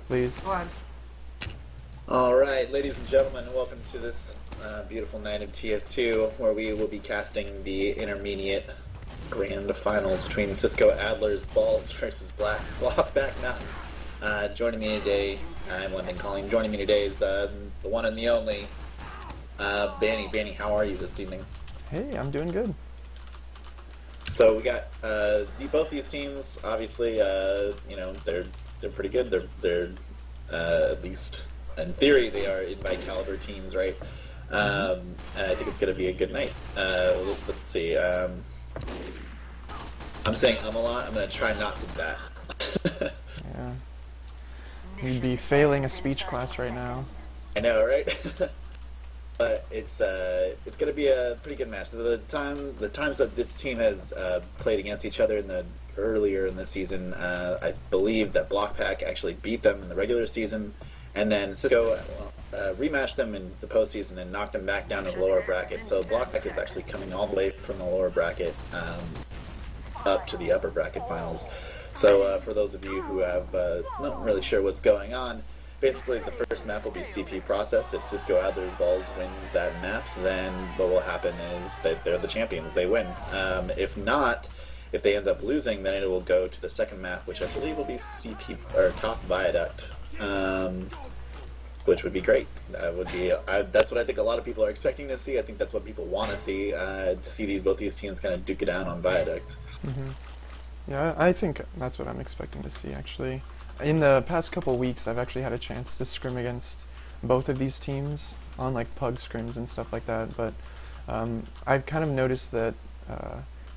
please. Go ahead. All right, ladies and gentlemen, welcome to this beautiful night of TF2, where we will be casting the intermediate grand finals between Cisco Adlers Balls versus Blockback Mountain. Joining me today, I'm London Calling. Joining me today is the one and the only Banny. Banny, how are you this evening? Hey, I'm doing good. So we got both these teams. Obviously, they're pretty good. They're at least in theory they are invite caliber teams, right? And I think it's going to be a good night. Let's see. I'm saying a lot. I'm going to try not to do that. Yeah. You'd be failing a speech class right now. I know, right? But it's going to be a pretty good match. The times that this team has played against each other earlier in the season, I believe that Blockback actually beat them in the regular season, and then Cisco rematched them in the postseason and knocked them back down to the lower bracket. So Blockback is actually coming all the way from the lower bracket up to the upper bracket finals. So for those of you who have not really sure what's going on, basically the first map will be CP process. If Cisco Adlers Balls wins that map, then what will happen is that they're the champions. They win. If not, if they end up losing, then it will go to the second map, which I believe will be CP or Top Viaduct, which would be great. That's what I think a lot of people are expecting to see. I think that's what people want to see both these teams kind of duke it out on Viaduct. Mm-hmm. Yeah, I think that's what I'm expecting to see, actually. In the past couple weeks, I've actually had a chance to scrim against both of these teams on like pug scrims and stuff like that, but I've kind of noticed that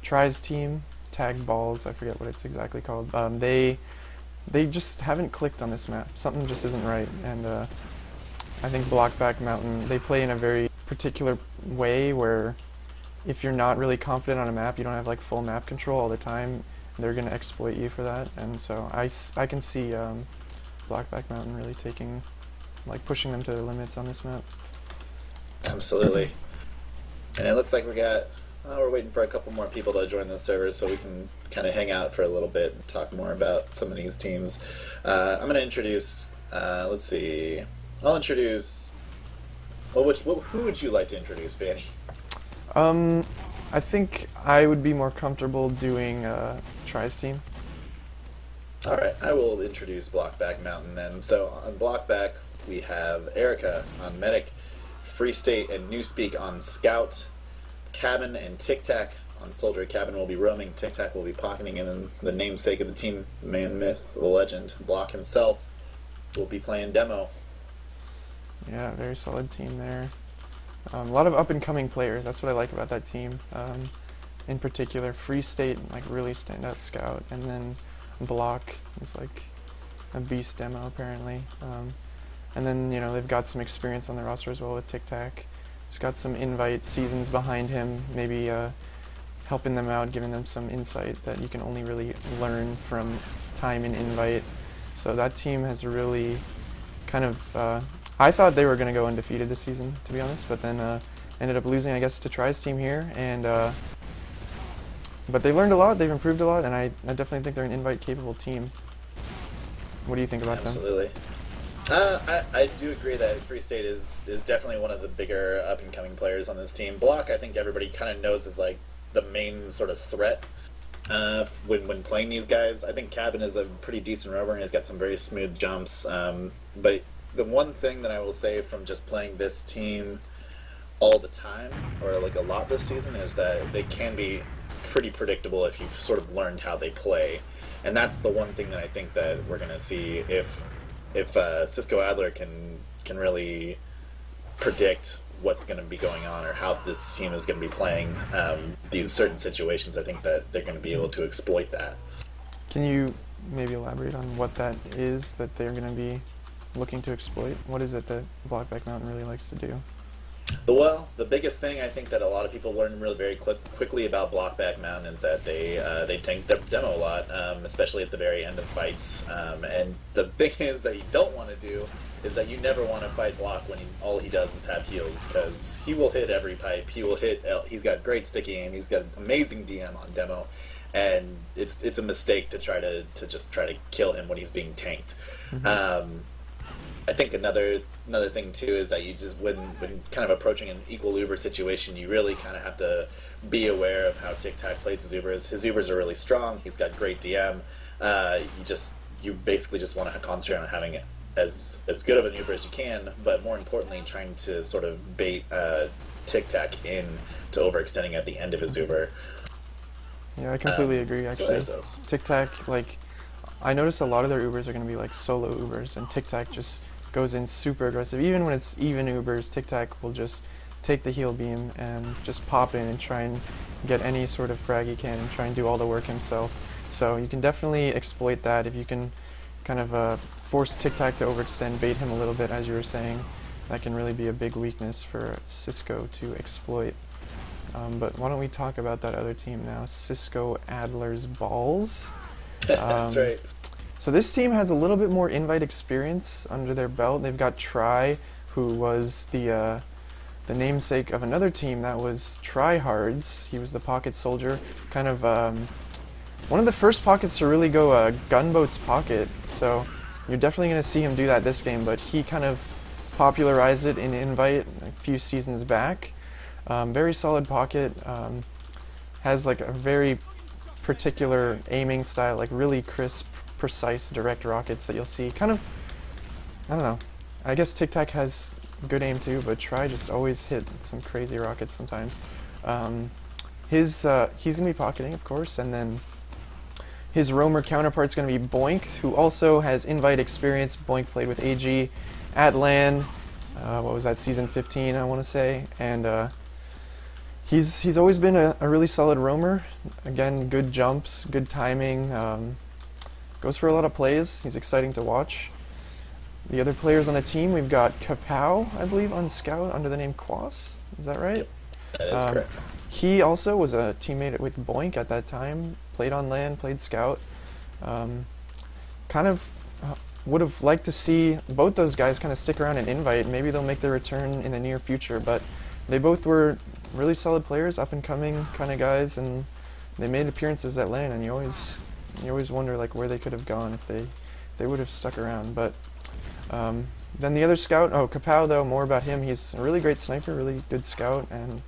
Try's team, Tagged Balls, I forget what it's exactly called, they just haven't clicked on this map. Something just isn't right, and I think Blockback Mountain, they play in a very particular way where if you're not really confident on a map, you don't have like full map control all the time, they're going to exploit you for that, and so I can see Blockback Mountain really pushing them to their limits on this map. Absolutely. And it looks like we're waiting for a couple more people to join the server so we can kind of hang out for a little bit and talk more about some of these teams. I'm going to introduce, let's see, I'll introduce, who would you like to introduce, Banny? I think I would be more comfortable doing Try's team. Alright, I will introduce Blockback Mountain then. So on Blockback, we have Erica on Medic, Free State and Newspeak on Scout, Cabin and Tic Tac on Soldier. Cabin will be roaming, Tic Tac will be pocketing, and then the namesake of the team, man, myth, the legend, Block himself, will be playing Demo. Yeah, very solid team there. A lot of up-and-coming players. That's what I like about that team. In particular, Free State, like really standout scout, and then Block is like a beast demo apparently. And then they've got some experience on the roster as well with Tic Tac. He's got some invite seasons behind him, maybe helping them out, giving them some insight that you can only really learn from time in invite. So that team has really kind of. I thought they were going to go undefeated this season, to be honest, but then ended up losing, I guess, to Try's team here. And but they learned a lot, they've improved a lot, and I definitely think they're an invite-capable team. What do you think about them? Absolutely. I do agree that Free State is definitely one of the bigger up-and-coming players on this team. Block, I think everybody kind of knows is like the main sort of threat when playing these guys. I think Cabin is a pretty decent rover and he's got some very smooth jumps, but the one thing that I will say from just playing this team all the time, or like a lot this season, is that they can be pretty predictable if you've sort of learned how they play. And that's the one thing that I think that we're going to see if Cisco Adler can really predict what's going to be going on or how this team is going to be playing these certain situations. I think that they're going to be able to exploit that. Can you maybe elaborate on what that is that they're going to be looking to exploit? What is it that Blockback Mountain really likes to do? Well, the biggest thing I think that a lot of people learn really very quickly about Blockback Mountain is that they tank their demo a lot, especially at the very end of fights. And the thing is that you don't want to do is that you never want to fight Block when all he does is have heals, because he will hit every pipe. He will hit. He's got great sticky aim. He's got amazing DM on demo. and it's a mistake to just try to kill him when he's being tanked. I think another thing too is that you just when kind of approaching an equal Uber situation, you really kind of have to be aware of how Tic Tac plays his Ubers. His Ubers are really strong. He's got great DM. You basically just want to concentrate on having as good of an Uber as you can, but more importantly, trying to sort of bait Tic Tac in to overextending at the end of his Uber. Yeah, I completely agree. Actually, Tic Tac, like, I notice a lot of their Ubers are going to be like solo Ubers, and Tic Tac just goes in super aggressive. Even when it's even Ubers, Tic Tac will just take the heal beam and just pop in and try and get any sort of frag he can and try and do all the work himself. So you can definitely exploit that if you can kind of force Tic Tac to overextend, bait him a little bit, as you were saying. That can really be a big weakness for Cisco to exploit. But why don't we talk about that other team now, Cisco Adlers Balls. That's right. So this team has a little bit more invite experience under their belt. They've got Try, who was the namesake of another team that was Tryhards. He was the pocket soldier, kind of one of the first pockets to really go Gunboat's pocket. So you're definitely going to see him do that this game, but he kind of popularized it in invite a few seasons back. Very solid pocket, has like a very particular aiming style, like really crisp, precise, direct rockets that you'll see. Kind of, I don't know, I guess Tic Tac has good aim too, but Try just always hit some crazy rockets sometimes. He's going to be pocketing, of course, and then his roamer counterpart's going to be Boink, who also has invite experience. Boink played with AG at LAN, what was that, season 15, I want to say, and he's always been a really solid roamer. Again, good jumps, good timing, goes for a lot of plays. He's exciting to watch. The other players on the team, we've got Kapow, I believe, on Scout under the name Quas. Is that right? Yep, that is correct. He also was a teammate with Boink at that time, played on LAN, played Scout. Kind of would have liked to see both those guys kind of stick around and invite. Maybe they'll make their return in the near future, but they both were really solid players, up and coming kind of guys, and they made appearances at LAN, and you always wonder like where they could have gone if they would have stuck around. But then the other scout, Kapow though, more about him. He's a really great sniper, really good scout, and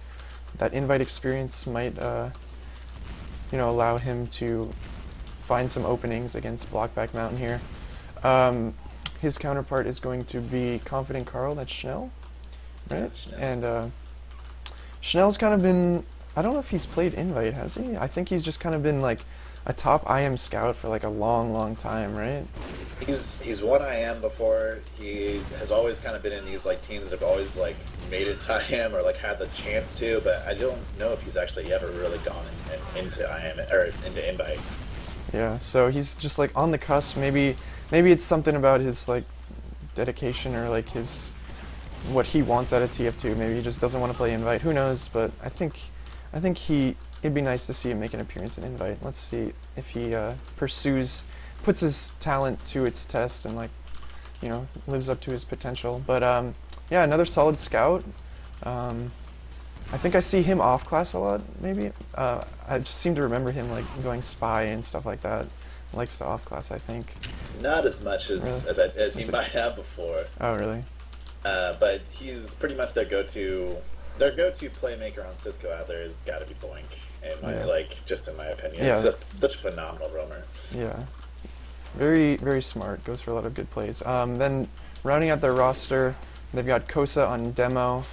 that invite experience might allow him to find some openings against Blockback Mountain here. His counterpart is going to be Confident Carl, that's Schnell, right? Yeah, Schnell. And Schnell's kind of been, I don't know if he's played invite, has he? I think he's just kind of been like a top IM scout for like a long time, right? He's won IM before. He has always kind of been in these like teams that have always like made it to IM or like had the chance to, but I don't know if he's actually ever really gone into IM or into invite. Yeah, so he's just like on the cusp. Maybe it's something about his like dedication or like what he wants out of TF2. Maybe he just doesn't want to play invite. Who knows? But I think it'd be nice to see him make an appearance in invite. Let's see if he puts his talent to its test and like lives up to his potential. But yeah, another solid scout. I think I see him off class a lot. Maybe I just seem to remember him like going spy and stuff like that. Likes to off class, I think. Not as much as he might have before. Oh, really? But he's pretty much their go-to playmaker on Cisco Adler has got to be Boink, just in my opinion. Yeah. He's such a phenomenal roamer. Yeah, very very smart. Goes for a lot of good plays. Then rounding out their roster, they've got Kosa on demo.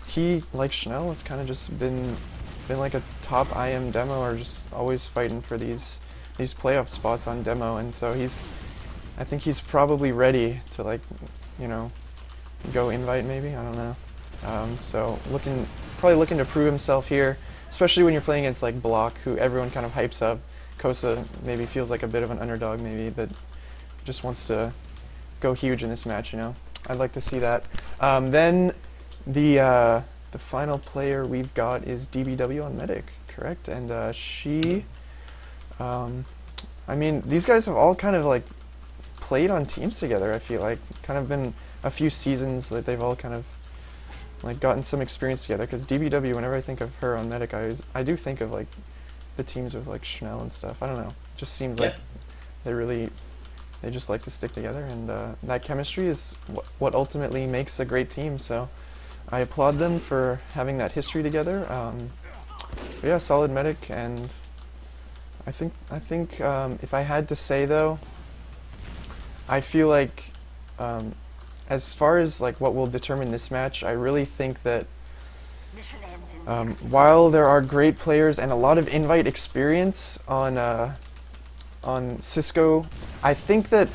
He, like Schnell, has kind of just been like a top IM demo, or just always fighting for these playoff spots on demo, and so I think he's probably ready to go invite maybe. I don't know. So probably looking to prove himself here, especially when you're playing against like Block, who everyone kind of hypes up. Kosa maybe feels like a bit of an underdog, maybe that just wants to go huge in this match. I'd like to see that. Then the final player we've got is DBW on Medic, correct? And she, I mean, these guys have all kind of like played on teams together. I feel like kind of been a few seasons that they've all kind of like gotten some experience together. Because DBW, whenever I think of her on Medic, I do think of like the teams with like Schnell and stuff. I don't know. It just seems like they just like to stick together, and that chemistry is what ultimately makes a great team. So I applaud them for having that history together. But yeah, solid medic, and I think if I had to say though, I feel like as far as like what will determine this match, I really think that while there are great players and a lot of invite experience on Cisco, I think that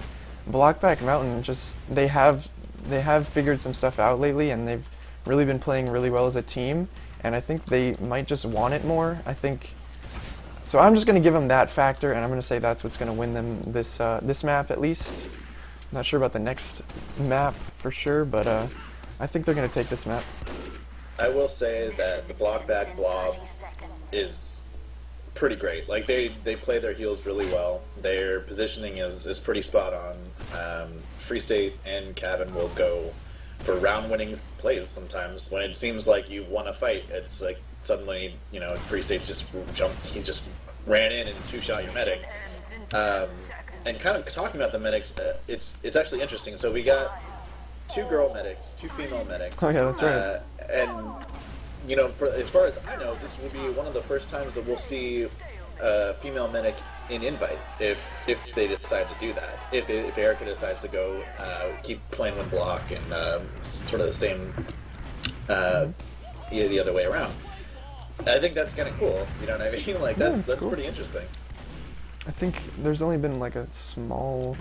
Blockback Mountain they have figured some stuff out lately, and they've really been playing really well as a team, and I think they might just want it more. I think so. I'm just going to give them that factor, and I'm going to say that's what's going to win them this map at least. I'm not sure about the next map for sure, but I think they're going to take this map. I will say that the Blockback Blob is pretty great. Like they play their heels really well. Their positioning is pretty spot on. Free State and Cavan will go for round-winning plays sometimes. When it seems like you've won a fight, it's like suddenly, you know, Free State's just jumped. He just ran in and two-shot your medic. And kind of talking about the medics, it's actually interesting. So we got 2 girl medics, 2 female medics. Oh yeah, that's right. And you know, as far as I know, this will be one of the first times that we'll see a female medic in invite if they decide to do that. If Erica decides to go keep playing with block and sort of the same the other way around. I think that's kind of cool. You know what I mean? Like that's cool. Pretty interesting. I think there's only been like a small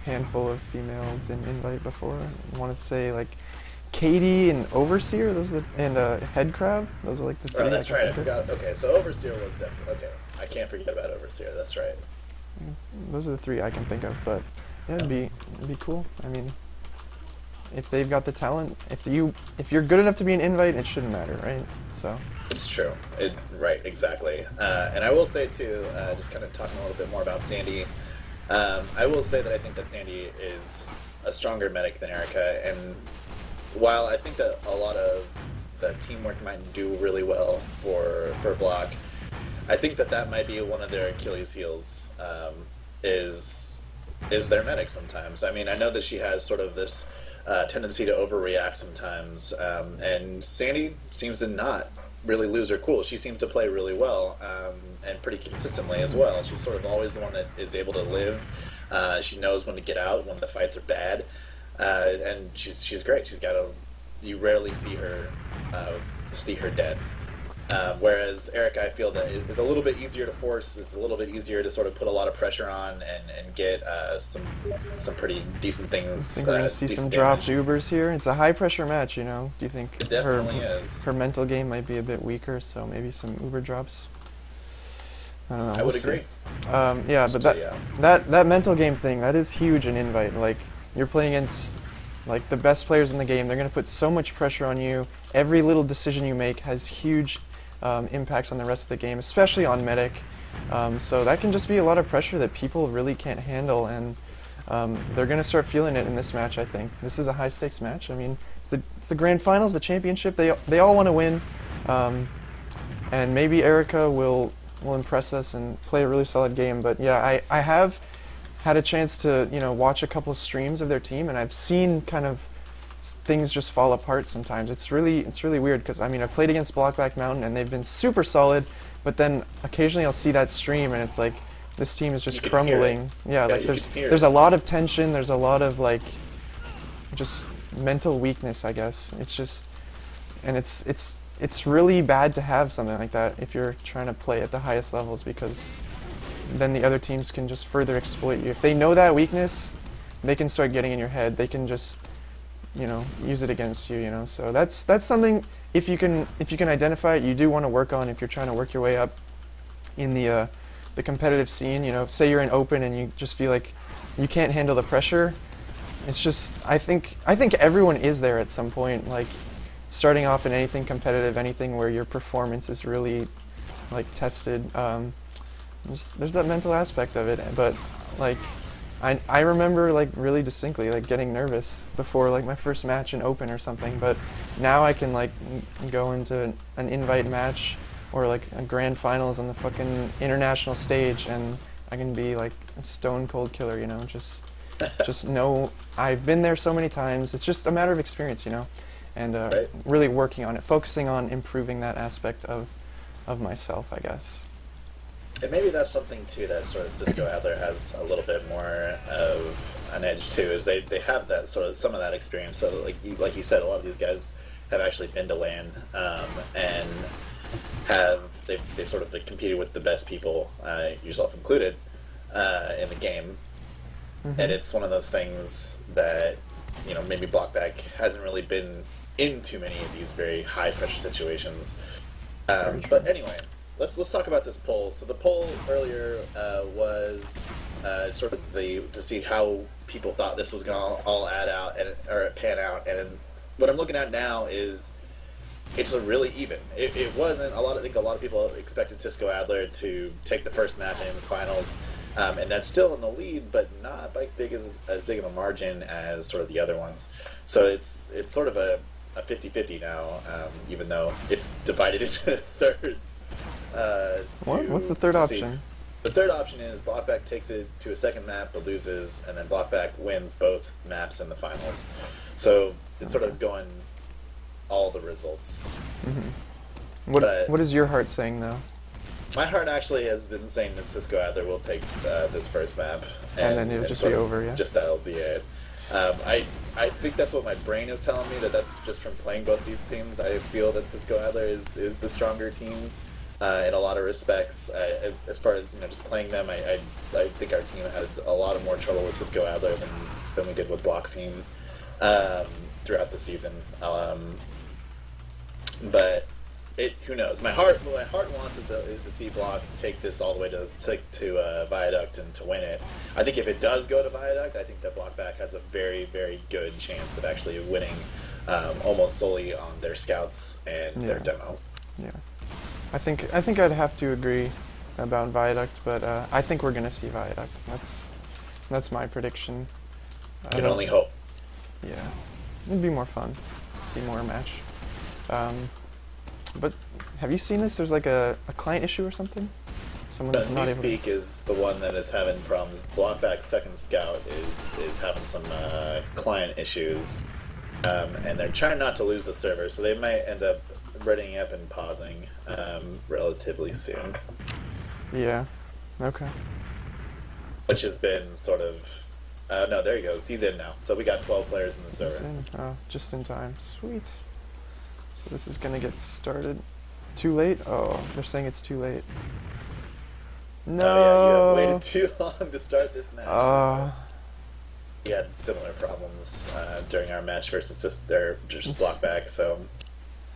handful of females in invite before. I want to say like Katie and Overseer, and Headcrab. Those are like the 3. Oh, that's right. I forgot. Okay, so Overseer was definitely okay. I can't forget about Overseer. That's right. Those are the 3 I can think of. But yeah, it'd be cool. I mean, if they've got the talent, if you're good enough to be an invite, it shouldn't matter, right? So. It's true. Right, exactly. And I will say too, just kind of talking a little bit more about Sandy. I will say that I think that Sandy is a stronger medic than Erica, and while I think that a lot of the teamwork might do really well for Block, I think that might be one of their Achilles heels, is their medic sometimes. I mean, I know that she has sort of this tendency to overreact sometimes, and Sandy seems to not really lose her cool. She seems to play really well, and pretty consistently as well. She's sort of always the one that is able to live. She knows when to get out when the fights are bad. And she's great. You rarely see her dead. Whereas Erica, I feel that is a little bit easier to force. It's a little bit easier to sort of put a lot of pressure on and get some pretty decent things. I think we're gonna see some dropped Ubers here. It's a high pressure match, you know. Do you think it definitely is? Her mental game might be a bit weaker, so maybe some Uber drops. I don't know. I would agree. Yeah, but that mental game thing, that is huge in invite. Like, you're playing against like the best players in the game. They're going to put so much pressure on you. Every little decision you make has huge impacts on the rest of the game, especially on medic. So that can just be a lot of pressure that people really can't handle, and they're going to start feeling it in this match, I think. This is a high-stakes match. I mean, it's the grand finals, the championship. They all want to win, and maybe Erica will impress us and play a really solid game. But yeah, I have had a chance to watch a couple of streams of their team, and I've seen kind of things just fall apart sometimes. It's really weird, because I mean, I've played against Blockback Mountain and they've been super solid, but then occasionally I'll see that stream and it's like this team is just crumbling. Yeah, like there's a lot of tension, there's a lot of like just mental weakness, I guess. It's just, and it's really bad to have something like that if you're trying to play at the highest levels, because then the other teams can just further exploit you. If they know that weakness, they can start getting in your head. They can just, use it against you. So that's something, if you can identify it, you do want to work on if you're trying to work your way up in the competitive scene. Say you're in open and you just feel like you can't handle the pressure. It's just, I think everyone is there at some point, like starting off in anything competitive, anything where your performance is really like tested. There's that mental aspect of it, but like I remember like really distinctly like getting nervous before like my first match in open or something, but now I can like go into an invite match or like a grand finals on the fucking international stage, and I can be like a stone cold killer, you know, just know I've been there so many times. It's just a matter of experience, you know, and Right. really working on it, focusing on improving that aspect of myself, I guess. And maybe that's something too that sort of Cisco Adler has a little bit more of an edge too, is they have that sort of some of that experience. So like you said, a lot of these guys have actually been to LAN, and they've sort of competed with the best people, yourself included, in the game. Mm-hmm. And it's one of those things that, you know, maybe Blockback hasn't really been in too many of these very high pressure situations. But anyway, let's talk about this poll. So the poll earlier was sort of to see how people thought this was going to all or pan out. And what I'm looking at now is it's a really even. It wasn't a lot. I think a lot of people expected Cisco Adler to take the first map in the finals, and that's still in the lead, but not like as big of a margin as sort of the other ones. So it's sort of a 50-50 now, even though it's divided into thirds. What's the third option? The third option is Blockback takes it to a second map but loses, and then Blockback wins both maps in the finals. So it's sort of going all the results. Mm-hmm. What is your heart saying, though? My heart actually has been saying that Cisco Adler will take this first map. And then it'll just be over, yeah? Just that'll be it. I think that's what my brain is telling me, that's just from playing both these teams. I feel that Cisco Adler is the stronger team in a lot of respects. As far as, you know, just playing them, I think our team had a lot of more trouble with Cisco Adler than we did with Block's team throughout the season. But who knows? My heart wants is to see Block take this all the way to Viaduct and to win it. I think if it does go to Viaduct, I think that Blockback has a very, very good chance of actually winning, almost solely on their scouts and their demo. Yeah, I think I'd have to agree about Viaduct, but I think we're gonna see Viaduct. That's my prediction. Can only hope. Yeah, it'd be more fun to see more match. But have you seen this? There's like a client issue or something? Someone that's not able to... Newspeak is the one that is having problems. Blockback's second scout is having some client issues, and they're trying not to lose the server, so they might end up readying up and pausing relatively soon. Yeah. Okay. Which has been sort of... no, there he goes. He's in now. So we got 12 players in the server. Oh, just in time. Sweet. So this is gonna get started. Too late? Oh, they're saying it's too late. No. Oh yeah, you have waited too long to start this match. We had similar problems during our match versus just Blockback, so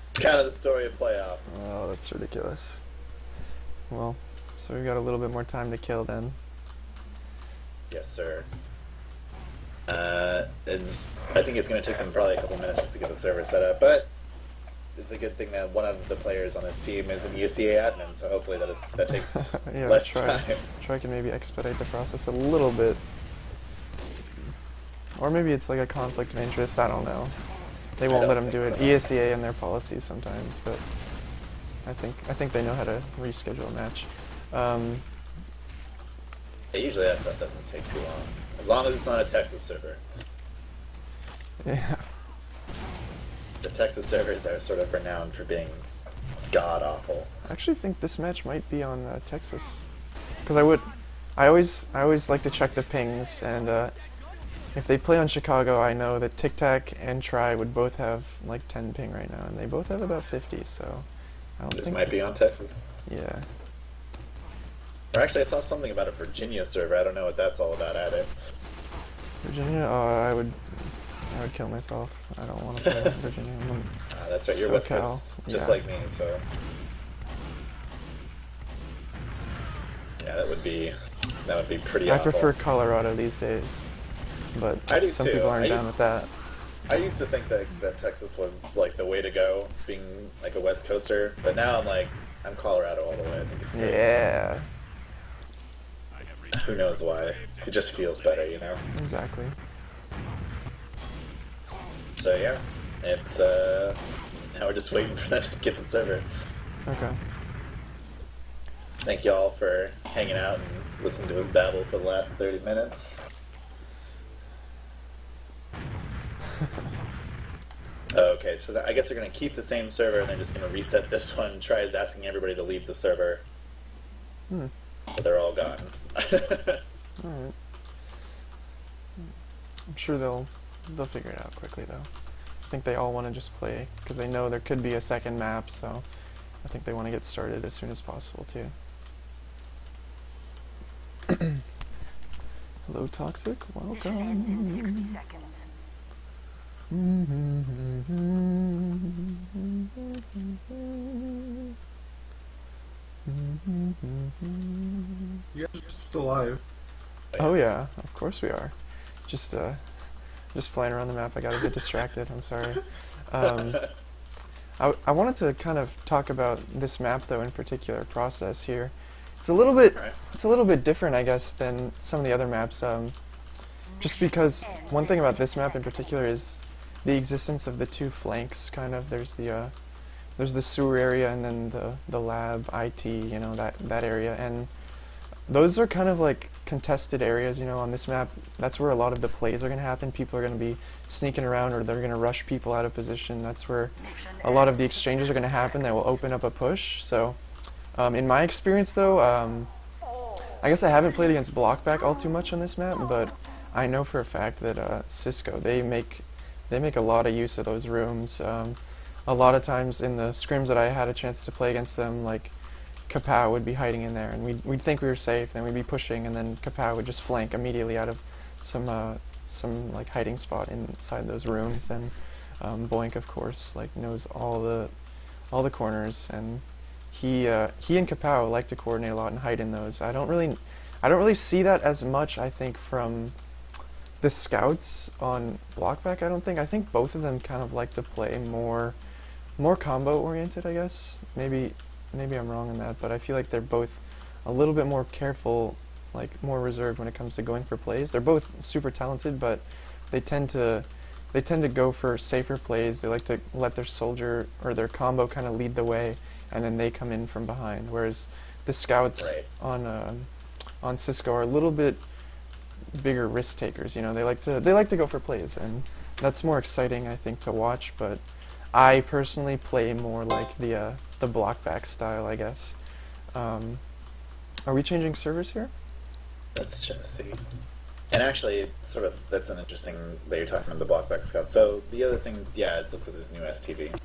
it's kind of the story of playoffs. Oh, that's ridiculous. Well, so we've got a little bit more time to kill then. Yes, sir. I think it's going to take them probably a couple minutes just to get the server set up, but it's a good thing that one of the players on this team is an ESEA admin, so hopefully that takes yeah, less time. Try can maybe expedite the process a little bit. Or maybe it's like a conflict of interest, I don't know. They won't let them do it. So. ESEA in their policies sometimes, but I think they know how to reschedule a match. Usually that stuff doesn't take too long, as long as it's not a Texas server. Yeah. The Texas servers are sort of renowned for being god-awful. I actually think this match might be on Texas, because I always like to check the pings, and if they play on Chicago, I know that Tic Tac and Try would both have like 10 ping right now, and they both have about 50, so I don't think this might be on Texas. Yeah. Or actually, I saw something about a Virginia server. I don't know what that's all about either. Virginia? Oh, I would kill myself. I don't want to play Virginia. That's right, you're West Coast, just like me, so... Yeah, that would be pretty awful. I prefer Colorado these days, but I do some too. people aren't down with that. I used to think that Texas was like the way to go, being like a West Coaster, but now I'm Colorado all the way. I think it's great. Yeah. Who knows why? It just feels better, you know? Exactly. So yeah, it's now we're just waiting for them to get the server. Okay. Thank you all for hanging out and listening to us babble for the last 30 minutes. Okay, so I guess they're going to keep the same server and they're just going to reset this one. Try asking everybody to leave the server. But they're all gone. Alright. I'm sure they'll figure it out quickly, though. I think they all want to just play, because they know there could be a second map, so I think they want to get started as soon as possible, too. Hello, Toxic. Welcome. Mission ends in 60 seconds. You guys are still alive. Oh yeah, of course we are. Just flying around the map. I got a bit distracted. I'm sorry. I wanted to kind of talk about this map though, in particular, process here. It's a little bit different, I guess, than some of the other maps. Just because one thing about this map in particular is the existence of the two flanks. Kind of, there's the sewer area and then the lab, IT, you know, that area, and those are kind of like contested areas, you know, on this map. That's where a lot of the plays are going to happen. People are going to be sneaking around, or they're going to rush people out of position. That's where a lot of the exchanges are going to happen that will open up a push. So, in my experience though, I guess I haven't played against Blockback all too much on this map, but I know for a fact that Cisco, they make a lot of use of those rooms. A lot of times in the scrims that I had a chance to play against them, like Kapow would be hiding in there, and we'd think we were safe, then we'd be pushing, and then Kapow would just flank immediately out of some like hiding spot inside those rooms. And Boink, of course, like knows all the corners, and he and Kapow like to coordinate a lot and hide in those. I don't really see that as much, I think, from the scouts on Blockback. I think both of them kind of like to play more combo oriented, I guess. Maybe I'm wrong in that, but I feel like they're both a little bit more careful, like more reserved when it comes to going for plays. They're both super talented, but they tend to go for safer plays. They like to let their soldier or their combo kind of lead the way, and then they come in from behind. Whereas the scouts on Cisco are a little bit bigger risk takers. You know, they like to go for plays, and that's more exciting, I think, to watch. But I personally play more like the Blockback style, I guess. Are we changing servers here? Let's just see. And actually, sort of, that's an interesting that you're talking about the Blockback Scout. So the other thing, yeah, it looks like this new STV,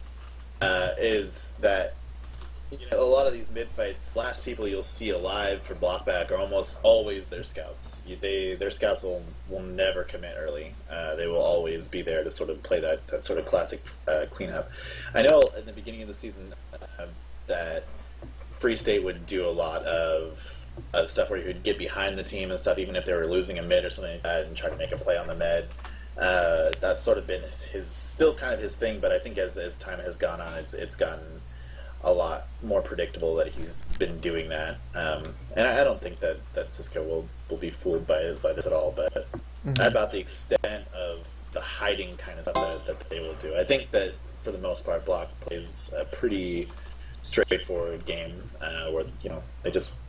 is that, you know, a lot of these mid-fights, last people you'll see alive for Blockback are almost always their scouts. Their scouts will never commit early. They will always be there to sort of play that sort of classic cleanup. I know in the beginning of the season that Free State would do a lot of stuff where he would get behind the team and stuff, even if they were losing a mid or something like that, and try to make a play on the mid. That's sort of been still kind of his thing, but I think as time has gone on, it's gotten a lot more predictable that he's been doing that. And I don't think that Cisco will be fooled by this at all, but about the extent of the hiding kind of stuff that they will do. I think that for the most part, Block plays a pretty straightforward game where, you know,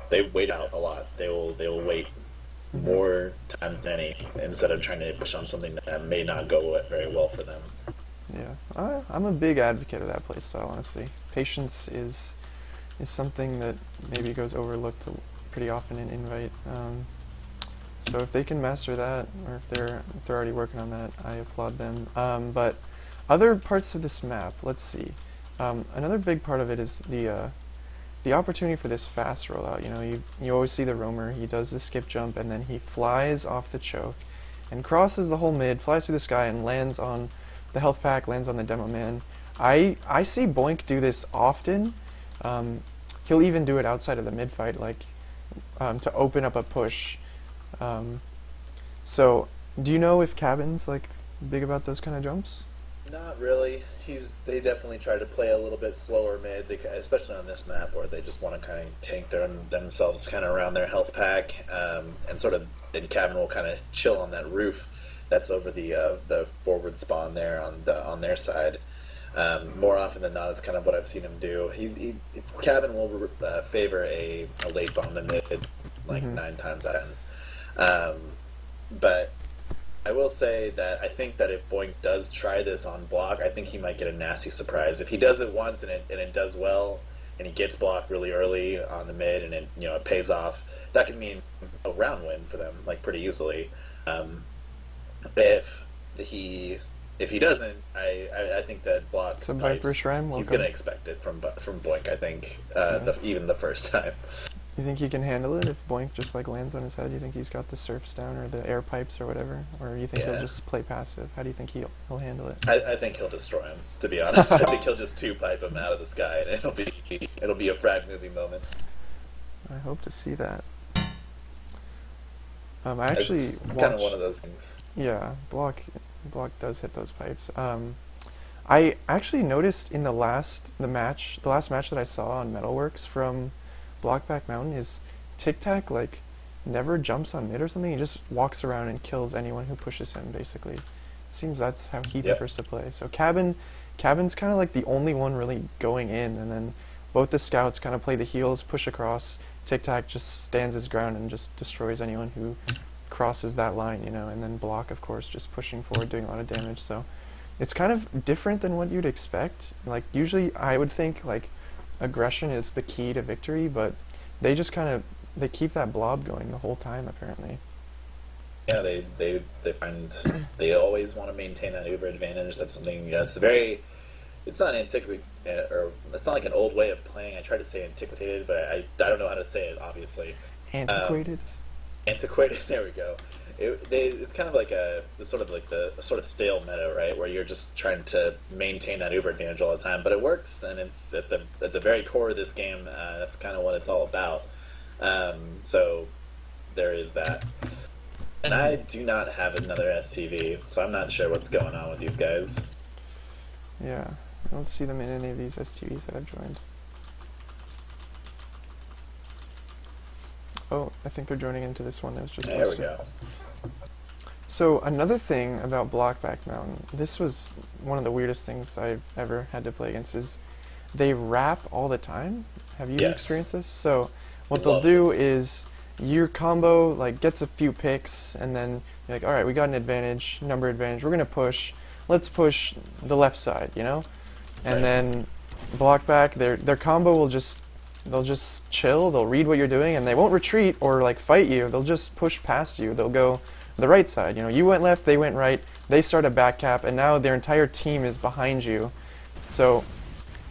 they wait out a lot. They will wait more times than any, instead of trying to push on something that may not go very well for them. Yeah, I'm a big advocate of that playstyle, honestly. Patience is something that maybe goes overlooked pretty often in Invite. So if they can master that, or if they're already working on that, I applaud them. But other parts of this map, let's see. Another big part of it is the opportunity for this fast rollout. You know, you always see the roamer. He does the skip jump, and then he flies off the choke and crosses the whole mid, flies through the sky, and lands on the health pack, lands on the demo man. I see Boink do this often. He'll even do it outside of the mid fight, like to open up a push. So, do you know if Cabin's like big about those kind of jumps? Not really. They definitely try to play a little bit slower mid, especially on this map where they just want to kind of tank themselves kind of around their health pack, and sort of, then Cabin will kind of chill on that roof that's over the forward spawn there on their side. More often than not, that's kind of what I've seen him do. Cabin will favor a late bomb to mid, like 9 times out of 10. But I will say that I think that if Boink does try this on block, I think he might get a nasty surprise. If he does it once and it does well, and he gets blocked really early on the mid, and it pays off, that could mean a round win for them, like pretty easily. If he doesn't, I think that blocks. Some Viper Shrine. He's going to expect it from Boink. I think even the first time. You think he can handle it if Boink just like lands on his head? You think he's got the surfs down or the air pipes or whatever, or you think he'll just play passive? How do you think he'll handle it? I think he'll destroy him. To be honest, I think he'll just 2-pipe him out of the sky, and it'll be a frag movie moment. I hope to see that. I actually it's kind of one of those things. Yeah, block does hit those pipes. I actually noticed in the last match that I saw on Metalworks from Blockback Mountain is Tic Tac like never jumps on mid or something. He just walks around and kills anyone who pushes him. Basically, it seems that's how he prefers to play. So Cabin's kind of like the only one really going in, and then both the scouts kind of play the heals, push across. Tic Tac just stands his ground and just destroys anyone who crosses that line, and then Block, of course, just pushing forward, doing a lot of damage. So it's kind of different than what you'd expect. Like usually I would think like aggression is the key to victory, but they just they keep that blob going the whole time apparently. Yeah, they find they always want to maintain that uber advantage. That's something it's not antiquated, or it's not like an old way of playing. I tried to say antiquated, but I don't know how to say it, obviously. Antiquated? Antiquated, there we go. It's kind of like a sort of stale meta, right? Where you're just trying to maintain that uber advantage all the time, but it works, and it's at the very core of this game. That's kind of what it's all about. So there is that. And I do not have another STV, so I'm not sure what's going on with these guys. Yeah, I don't see them in any of these STVs that I've joined. Oh, I think they're joining into this one that was just posted. There we go. So another thing about Blockback Mountain, this was one of the weirdest things I've ever had to play against, is they wrap all the time. Have you experienced this? So what they'll do is your combo like gets a few picks, and then you're like, all right, we got an advantage, number advantage. We're gonna push. Let's push the left side, and then Blockback, their combo will they'll just chill. They'll read what you're doing, and they won't retreat or like fight you. They'll just push past you. They'll go the right side. You went left, they went right. They start a back cap, and now their entire team is behind you. So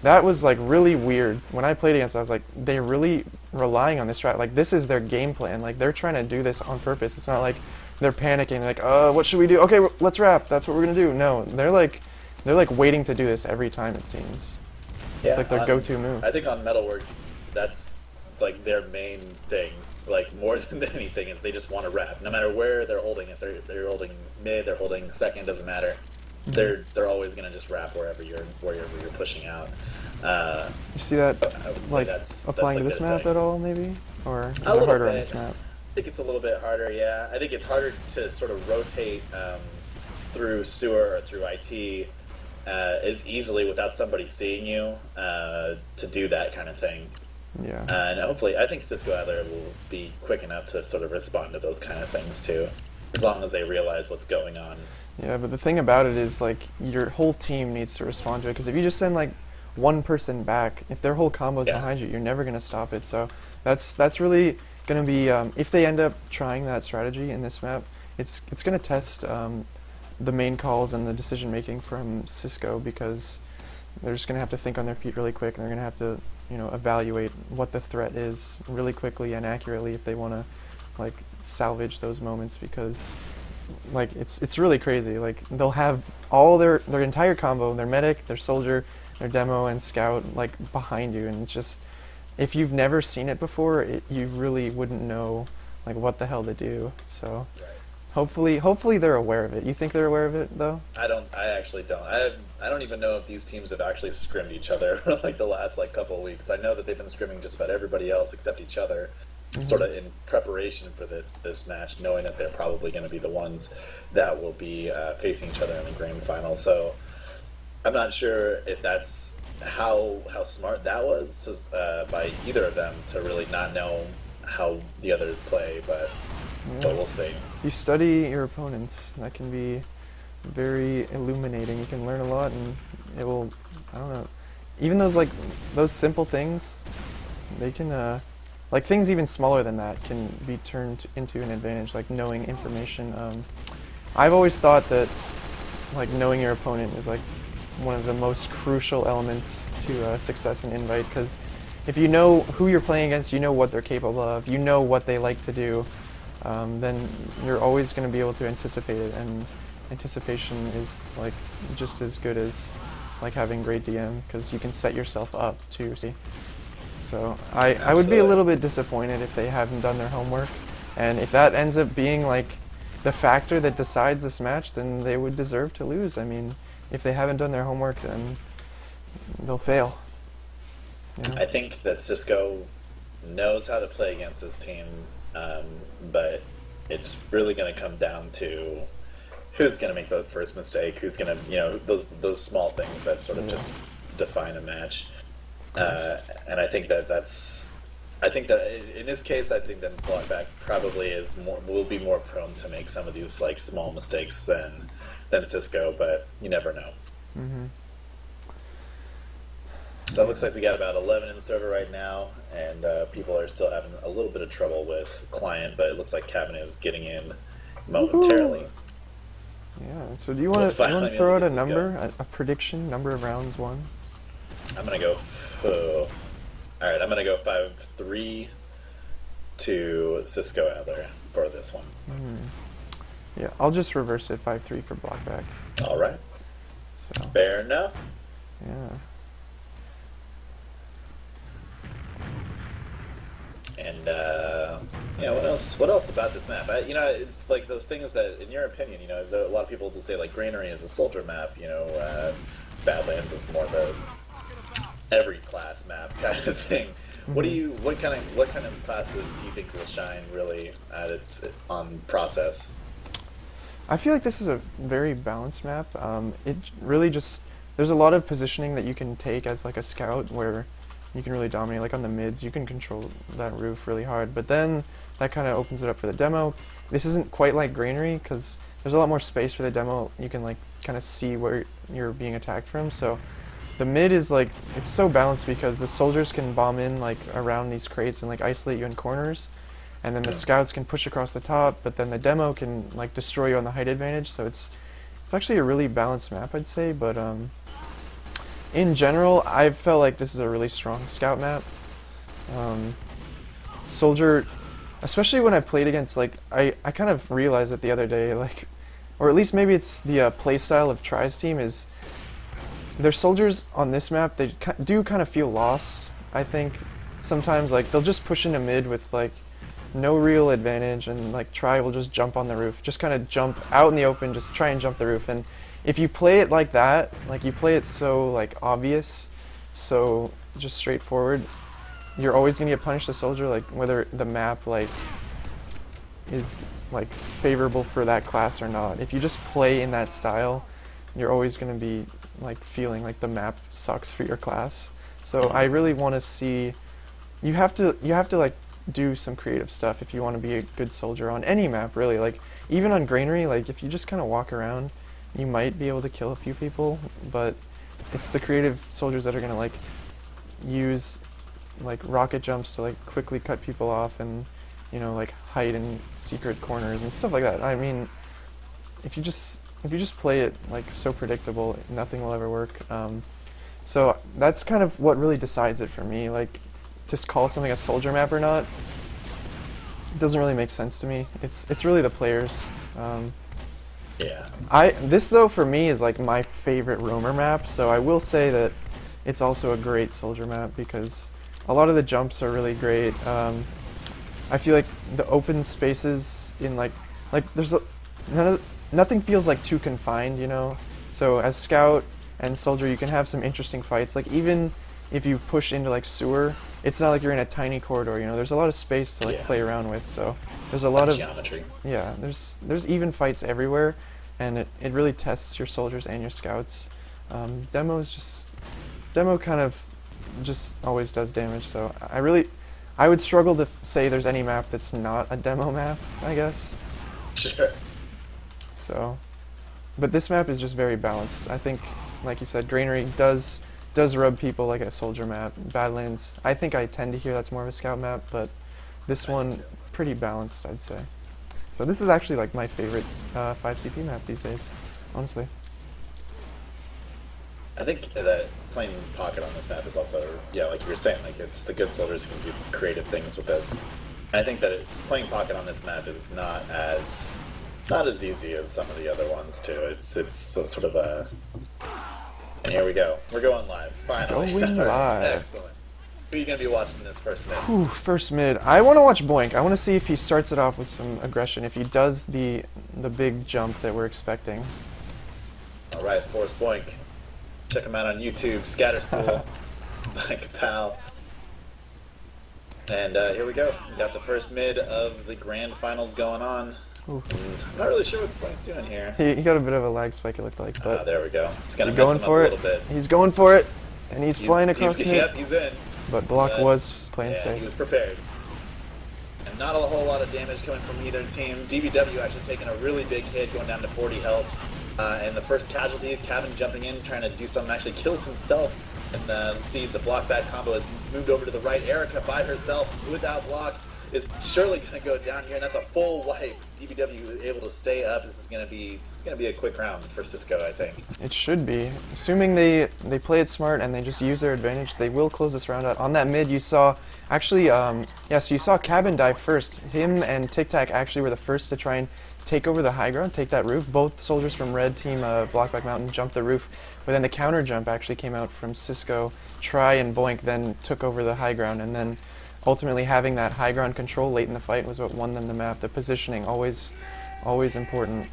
that was like really weird. When I played against it, I was like, they're really relying on this strat. Like this is their game plan. Like they're trying to do this on purpose. It's not like they're panicking. They're like, what should we do? Okay, let's wrap. That's what we're gonna do. No, they're like waiting to do this every time. It seems. Yeah, it's like their go-to move. I think on Metalworks, that's like their main thing. Like more than anything, is they just want to wrap. No matter where they're holding, if they're holding mid, they're holding second, doesn't matter. They're always gonna just wrap wherever you're pushing out. You see that like applying to this map at all, maybe, or is it harder on this map? I think it's a little bit harder. Yeah, I think it's harder to sort of rotate through sewer or through IT as easily without somebody seeing you to do that kind of thing. Yeah. And hopefully, I think Cisco Adler will be quick enough to sort of respond to those kind of things too, as long as they realize what's going on. Yeah, but the thing about it is like your whole team needs to respond to it, because if you just send like one person back, if their whole combo's behind you, you're never going to stop it. So that's really going to be if they end up trying that strategy in this map, it's going to test the main calls and the decision making from Cisco, because they're just going to have to think on their feet really quick, and they're going to have to evaluate what the threat is really quickly and accurately if they want to like salvage those moments, because like it's really crazy. Like they'll have all their entire combo, their medic, their soldier, their demo, and scout like behind you, and it's just, if you've never seen it before, you really wouldn't know like what the hell to do. So hopefully they're aware of it. You think they're aware of it though? I actually don't. I don't even know if these teams have actually scrimmed each other for like the last like couple of weeks. I know that they've been scrimming just about everybody else except each other, sort of in preparation for this match, knowing that they're probably going to be the ones that will be facing each other in the grand final. So I'm not sure if that's how smart that was by either of them to really not know how the others play, but we'll see. You study your opponents. That can be very illuminating. You can learn a lot, and it will, I don't know, even those simple things, they can, like things even smaller than that can be turned into an advantage, like knowing information. I've always thought that like knowing your opponent is like one of the most crucial elements to success in Invite, because if you know who you're playing against, you know what they're capable of, you know what they like to do, then you're always going to be able to anticipate it, and anticipation is like just as good as like having great DM, because you can set yourself up to see. So I would be a little bit disappointed if they haven't done their homework, and if that ends up being like the factor that decides this match, then they would deserve to lose. I mean, if they haven't done their homework, then they'll fail. You know? I think that Cisco knows how to play against this team, but it's really going to come down to who's going to make the first mistake, who's going to, those small things that sort of just define a match. And I think that in this case, I think that Blockback probably will be more prone to make some of these like small mistakes than Cisco, but you never know. Mm-hmm. So it looks like we got about 11 in the server right now, and people are still having a little bit of trouble with client, but it looks like Cabinet is getting in momentarily. Ooh. Yeah. So do you want to throw out a number, a prediction, number of rounds won? I'm gonna go. All right, I'm gonna go 5-3 to Cisco Adler for this one. Yeah, I'll just reverse it, 5-3 for Blockback. All right. So. Fair enough. Yeah. And what else? What else about this map? It's like those things that, in your opinion, a lot of people will say like Granary is a soldier map. Badlands is more of a every class map kind of thing. Mm-hmm. What kind of class do you think will shine really at its on process? I feel like this is a very balanced map. It really just, there's a lot of positioning that you can take as like a scout where you can really dominate. Like on the mids, you can control that roof really hard, but then that kind of opens it up for the demo. This isn't quite like Granary because there's a lot more space for the demo. You can like kind of see where you're being attacked from. So the mid is like, it's so balanced because the soldiers can bomb in like around these crates and like isolate you in corners, and then the scouts can push across the top, but then the demo can like destroy you on the height advantage. So it's actually a really balanced map, I'd say, but in general, I felt like this is a really strong scout map. Soldier, especially when I played against, like, I kind of realized it the other day, like, or at least maybe it's the playstyle of Try's team is, their soldiers on this map, they do kind of feel lost, I think. Sometimes, like, they'll just push into mid with, like, no real advantage, and, like, Try will just jump on the roof. Just kind of jump out in the open, just try and jump the roof. And if you play it like that, like, you play it so, like, obvious, so just straightforward, you're always going to get punished as soldier, like, whether the map, like, is, like, favorable for that class or not. If you just play in that style, you're always going to be, like, feeling like the map sucks for your class. So I really want to see, you have to like do some creative stuff if you want to be a good soldier on any map, really. Like, even on Granary, like, if you just kind of walk around, you might be able to kill a few people, but it's the creative soldiers that are going to, like, use, like, rocket jumps to, like, quickly cut people off and, like, hide in secret corners and stuff like that. I mean, if you just play it, like, so predictable, nothing will ever work. So that's kind of what really decides it for me. Like, to call something a soldier map or not, it doesn't really make sense to me. It's really the players. Yeah. This, though, for me is, like, my favorite roamer map, so I will say that it's also a great soldier map because a lot of the jumps are really great. I feel like the open spaces in, like there's nothing feels, like, too confined, So as scout and soldier, you can have some interesting fights. Like, even if you push into, like, sewer, it's not like you're in a tiny corridor, There's a lot of space to, like, play around with, so there's a lot of geometry. Yeah, there's even fights everywhere, and it really tests your soldiers and your scouts. Demo kind of just always does damage. So I would struggle to say there's any map that's not a demo map, I guess. Sure. So, but this map is just very balanced. I think, like you said, Granary does rub people like a soldier map. Badlands, I think I tend to hear that's more of a scout map, but this one pretty balanced, I'd say. So this is actually like my favorite 5CP map these days, honestly. I think that playing Pocket on this map is also, yeah, like you were saying, like it's the good soldiers who can do creative things with this. And I think that playing Pocket on this map is not as easy as some of the other ones too. It's sort of a. And here we go. We're going live. Finally. Going live. Excellent. Who are you going to be watching this first mid? Ooh, first mid. I want to watch Boink. I want to see if he starts it off with some aggression, if he does the big jump that we're expecting. All right, Forrest Boink. Check him out on YouTube, Scatter School, by Kapow. And here we go. We got the first mid of the grand finals going on. I'm not really sure what Boink's doing here. He got a bit of a lag spike, it looked like. But there we go. It's going to mess him up a little bit. He's going for it, and he's flying across mid. Yep, he's in. But block was playing safe. He was prepared. And not a whole lot of damage coming from either team. DBW actually taking a really big hit, going down to 40 health. And the first casualty, Cabin jumping in, trying to do something, actually kills himself. And see the Blockback combo has moved over to the right. Erica by herself without block is surely going to go down here, and that's a full wipe. DBW is able to stay up. This is going to be a quick round for Cisco, I think. It should be. Assuming they play it smart and they just use their advantage, they will close this round out. On that mid, you saw, actually, so you saw Cabin die first. Him and Tic Tac actually were the first to try and take over the high ground, take that roof. Both soldiers from red team Blockback Mountain jumped the roof, but then the counter jump actually came out from Cisco. Try and Boink then took over the high ground, and then ultimately having that high ground control late in the fight was what won them the map. The positioning, always important.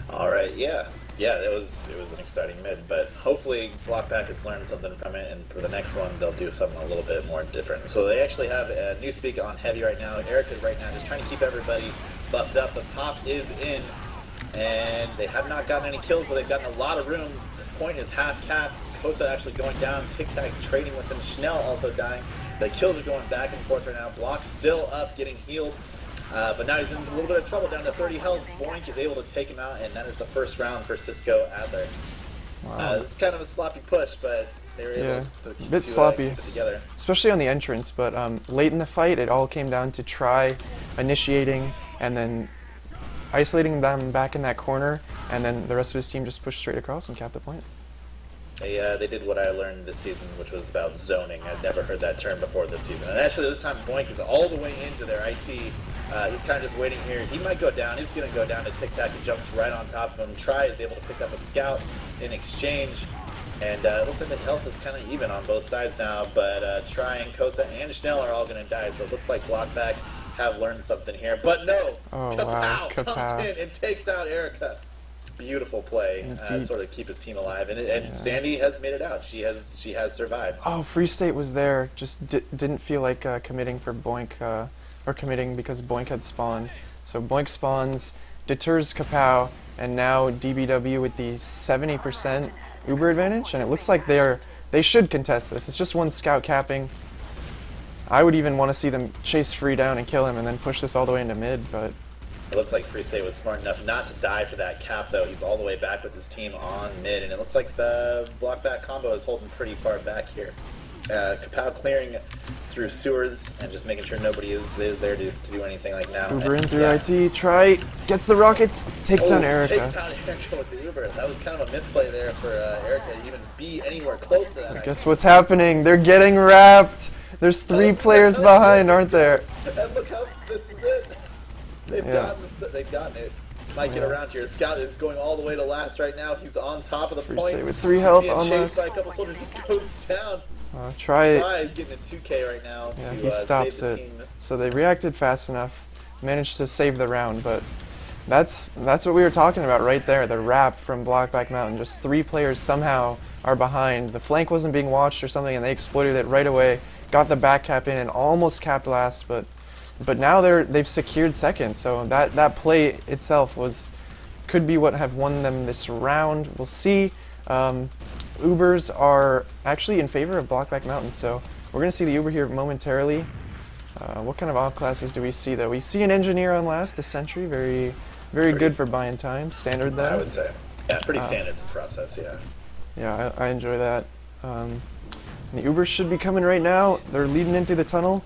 All right, yeah, it was an exciting mid, but hopefully Blockback has learned something from it, and for the next one they'll do something a little bit more different. So they actually have a new speak on heavy right now. Erica right now just trying to keep everybody buffed up. The pop is in, and they have not gotten any kills, but they've gotten a lot of room. Point is half cap. Kosa actually going down. Tic Tac trading with him. Schnell also dying. The kills are going back and forth right now. Block still up, getting healed. But now he's in a little bit of trouble, down to 30 health. Boink is able to take him out, and that is the first round for Cisco Adler. Wow. This is kind of a sloppy push, but they were able to a bit sloppy, keep it together. Especially on the entrance. But late in the fight, it all came down to Try initiating and then isolating them back in that corner, and then the rest of his team just pushed straight across and capped the point. They did what I learned this season, which was about zoning. I'd never heard that term before this season. And actually, this time Boink is all the way into their IT. He's kind of just waiting here. He might go down. He's going to go down to Tic Tac and jumps right on top of him. Try is able to pick up a scout in exchange. And it looks like the health is kind of even on both sides now. But Try and Kosa and Schnell are all going to die. So it looks like Blockback have learned something here. But no! Kapow comes in and takes out Erica. Beautiful play, sort of keep his team alive, and Sandy has made it out. She has survived. Oh, Free State was there, just didn't feel like committing for Boink, or committing because Boink had spawned. So Boink spawns, deters Kapow, and now DBW with the 70% Uber advantage, and it looks like they should contest this. It's just one scout capping. I would even want to see them chase Free down and kill him, and then push this all the way into mid, but. It looks like Free State was smart enough not to die for that cap, though. He's all the way back with his team on mid, and it looks like the Blockback combo is holding pretty far back here. Kapow clearing through sewers and just making sure nobody is there to do anything like now. Uber in through IT, Try, gets the rockets, takes down Erica. Takes down Erica with the Uber. That was kind of a misplay there for Erica to even be anywhere close to that. Guess what's happening? They're getting wrapped. There's 3 players behind, aren't there? And look how this is it. They've gotten it. Might get around here. Scout is going all the way to last right now. He's on top of the Free point. State with 3 health on chased last. by a couple soldiers. He goes down. Try getting a 2K right now to he stops save the it. team. So they reacted fast enough, managed to save the round, but that's what we were talking about right there, the wrap from Blockback Mountain. Just 3 players somehow are behind. The flank wasn't being watched or something, and they exploited it right away, got the back cap in, and almost capped last, but now they've secured second, so that play itself was could be what have won them this round. We'll see. Ubers are actually in favor of Blockback Mountain, so we're going to see the Uber here momentarily. What kind of off classes do we see, though? We see an Engineer on last, the Sentry, very good for buying time. Standard, though. I would say. Yeah, pretty standard process, yeah. Yeah, I enjoy that. The Ubers should be coming right now. They're leading in through the tunnel.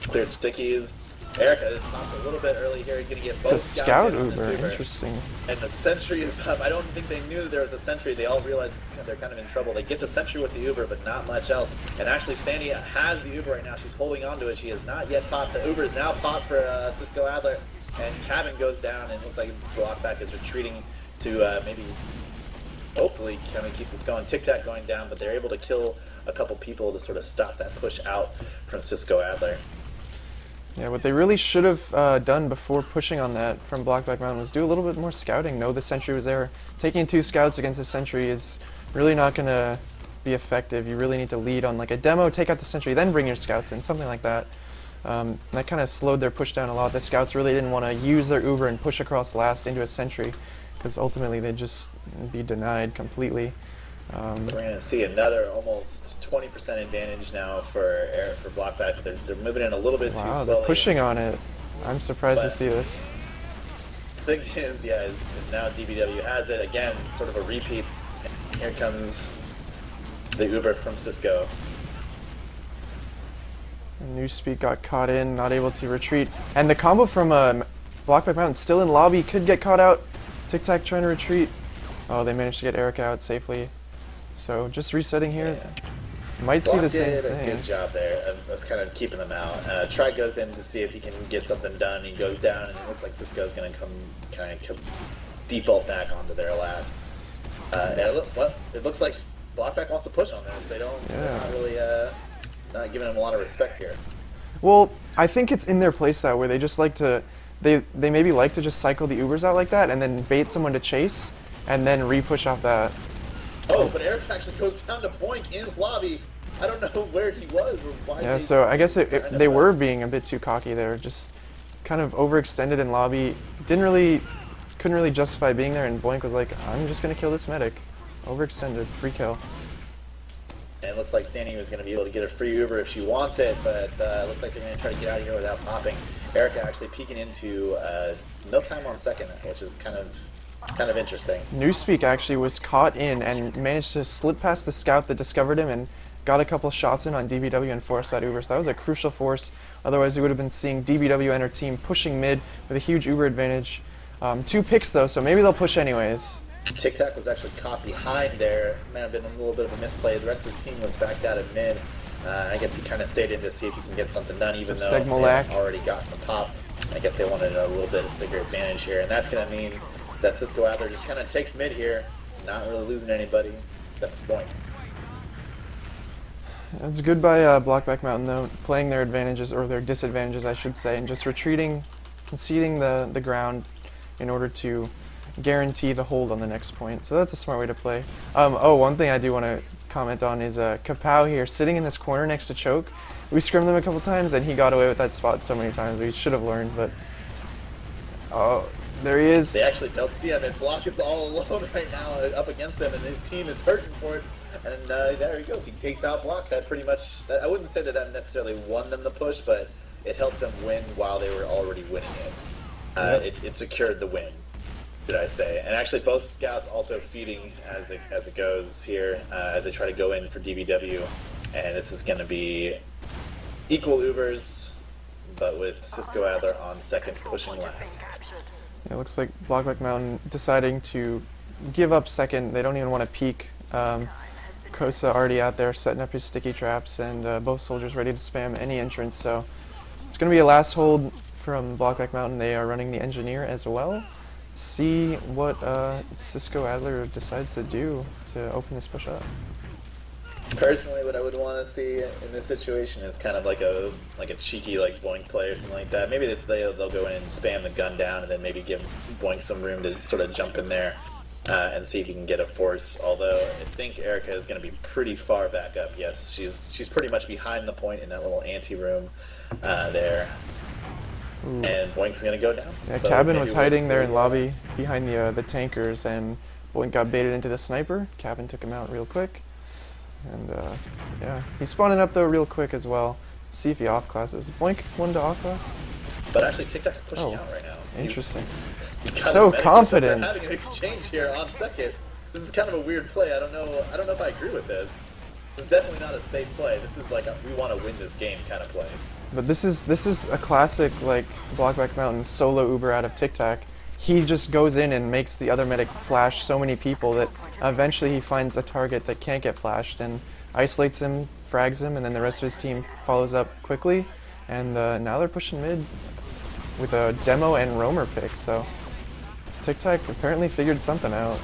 Cleared stickies. Erica pops a little bit early here. He's going to get both it's a scouts scout in on this Uber. Interesting. And the Sentry is up. I don't think they knew that there was a Sentry. They all realized they're kind of in trouble. They get the Sentry with the Uber, but not much else. And actually, Sandy has the Uber right now. She's holding on to it. She has not yet popped. The Uber is now popped for Cisco Adler. And Cabin goes down, and it looks like Blockback is retreating to maybe, hopefully, kind of keep this going. Tic Tac going down, but they're able to kill a couple people to sort of stop that push out from Cisco Adler. Yeah, what they really should have done before pushing on that from Blockback Mountain was do a little bit more scouting. Know the Sentry was there. Taking 2 scouts against the Sentry is really not going to be effective. You really need to lead on like a demo, take out the Sentry, then bring your scouts in, something like that. That kind of slowed their push down a lot. The scouts really didn't want to use their Uber and push across last into a Sentry, because ultimately they'd just be denied completely. We're going to see another almost 20% advantage now for Blockback. They're moving in a little bit too slowly. Wow, they're pushing on it. I'm surprised to see this. The thing is, yeah, is now DBW has it again, sort of a repeat. And here comes the Uber from Cisco. Newspeak got caught in, not able to retreat. And the combo from Blockback Mountain still in lobby, could get caught out. Tic Tac trying to retreat. Oh, they managed to get Erica out safely. So just resetting here. Yeah. Might see the same thing. Did a good job there of kind of keeping them out. Tri goes in to see if he can get something done. He goes down, and it looks like Cisco's going to come default back onto their last. And it looks like Blockback wants to push on this. They're not really not giving him a lot of respect here. Well, I think it's in their playstyle where they just like to, they maybe like to just cycle the Ubers out like that and then bait someone to chase and then re-push off that. Oh, but Eric actually goes down to Boink in lobby. I don't know where he was or why. Yeah, so I guess they were being a bit too cocky there. Just kind of overextended in lobby. Couldn't really justify being there, and Boink was like, I'm just going to kill this medic. Overextended, free kill. And it looks like Sandy was going to be able to get a free Uber if she wants it, but it looks like they're going to try to get out of here without popping. Erica actually peeking into no time on second, which is kind of interesting. Newspeak actually was caught in and managed to slip past the scout that discovered him and got a couple shots in on DBW and forced that Uber. So that was a crucial force. Otherwise, we would have been seeing DBW and her team pushing mid with a huge Uber advantage. 2 picks though, so maybe they'll push anyways. Tic Tac was actually caught behind there. Might have been a little bit of a misplay. The rest of his team was backed out at mid. I guess he kind of stayed in to see if he can get something done, even though they had already gotten the pop. I guess they wanted a little bit bigger advantage here, and that's going to mean that Cisco Adler just kind of takes mid here, not really losing anybody except for Boink. That's good by Blockback Mountain, though, playing their advantages, or their disadvantages, I should say, and just retreating, conceding the ground in order to guarantee the hold on the next point. So that's a smart way to play. One thing I do want to comment on is Kapow here, sitting in this corner next to Choke. We scrimmed them a couple times, and he got away with that spot so many times. We should have learned, but... Oh, there he is. They actually don't see him, and Block is all alone right now up against him, and his team is hurting for it. And there he goes. He takes out Block. That pretty much... I wouldn't say that necessarily won them the push, but it helped them win while they were already winning it. It secured the win, should I say. And actually both scouts also feeding as it goes here, as they try to go in for DBW. And this is going to be equal Ubers, but with Cisco Adler on second, pushing last. It looks like Blockback Mountain deciding to give up second. They don't even want to peek. Kosa already out there setting up his sticky traps, and both soldiers ready to spam any entrance. So it's going to be a last hold from Blockback Mountain. They are running the Engineer as well. See what Cisco Adler decides to do to open this push up. Personally, what I would want to see in this situation is kind of like a cheeky Boink play or something like that. Maybe they'll go in and spam the gun down, and then maybe give Boink some room to sort of jump in there and see if he can get a force. Although I think Erica is going to be pretty far back up. Yes, she's pretty much behind the point in that little ante room there. Ooh. And Boink's going to go down. Yeah, So Cabin maybe was we'll hiding there see, in lobby behind the tankers, and Boink got baited into the sniper. Cabin took him out real quick. And yeah, he's spawning up though real quick as well. See if he off-classes. Boink one to off-class. But actually, TikTok's pushing Oh, out right now. interesting. He's got So his medic, confident. They're having an exchange here on second. This is kind of a weird play. I don't know if I agree with this. This is definitely not a safe play. This is like we want to win this game kind of play. But this is a classic like Blockback Mountain solo Uber out of Tic Tac. He just goes in and makes the other medic flash so many people that eventually he finds a target that can't get flashed and isolates him, frags him, and then the rest of his team follows up quickly. And now they're pushing mid with a demo and roamer pick. So Tic Tac apparently figured something out.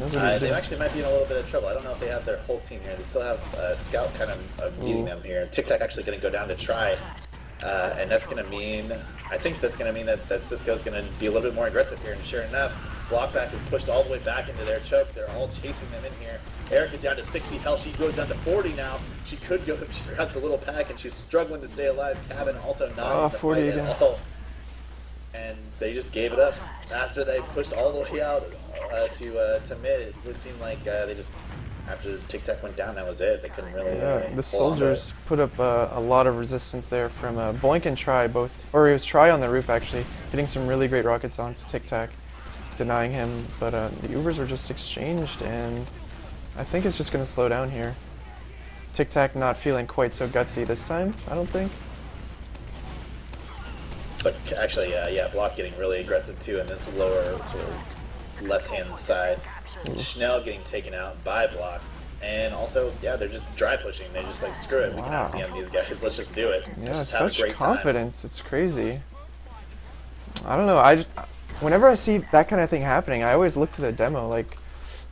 They actually might be in a little bit of trouble. I don't know if they have their whole team here. They still have Scout kind of beating them here. Tic Tac actually going to go down to try, and that's going to mean, I think that's going to mean that Cisco's going to be a little bit more aggressive here. And sure enough, Blockback is pushed all the way back into their choke. They're all chasing them in here. Erica down to 60 health. She goes down to 40 now. She could go. She grabs a little pack, and she's struggling to stay alive. Cabin also not in the 40 fight again. at all. And they just gave it up after they pushed all the way out to mid. It seemed like they just, after Tic Tac went down, that was it. They couldn't really. Yeah, the soldiers put up a lot of resistance there from Boink and Try both, or it was Try on the roof actually, hitting some really great rockets onto Tic Tac, denying him. But the Ubers were just exchanged, and I think it's just going to slow down here. Tic Tac not feeling quite so gutsy this time, I don't think. But actually, yeah, Block getting really aggressive too in this lower sort of left-hand side. Schnell getting taken out by Block. And also, yeah, they're just dry pushing. They're just like, screw it, we can out-TM these guys. Let's just do it. Yeah, Let's just have a such great confidence. It's crazy. I don't know. Whenever I see that kind of thing happening, I always look to the demo. Like,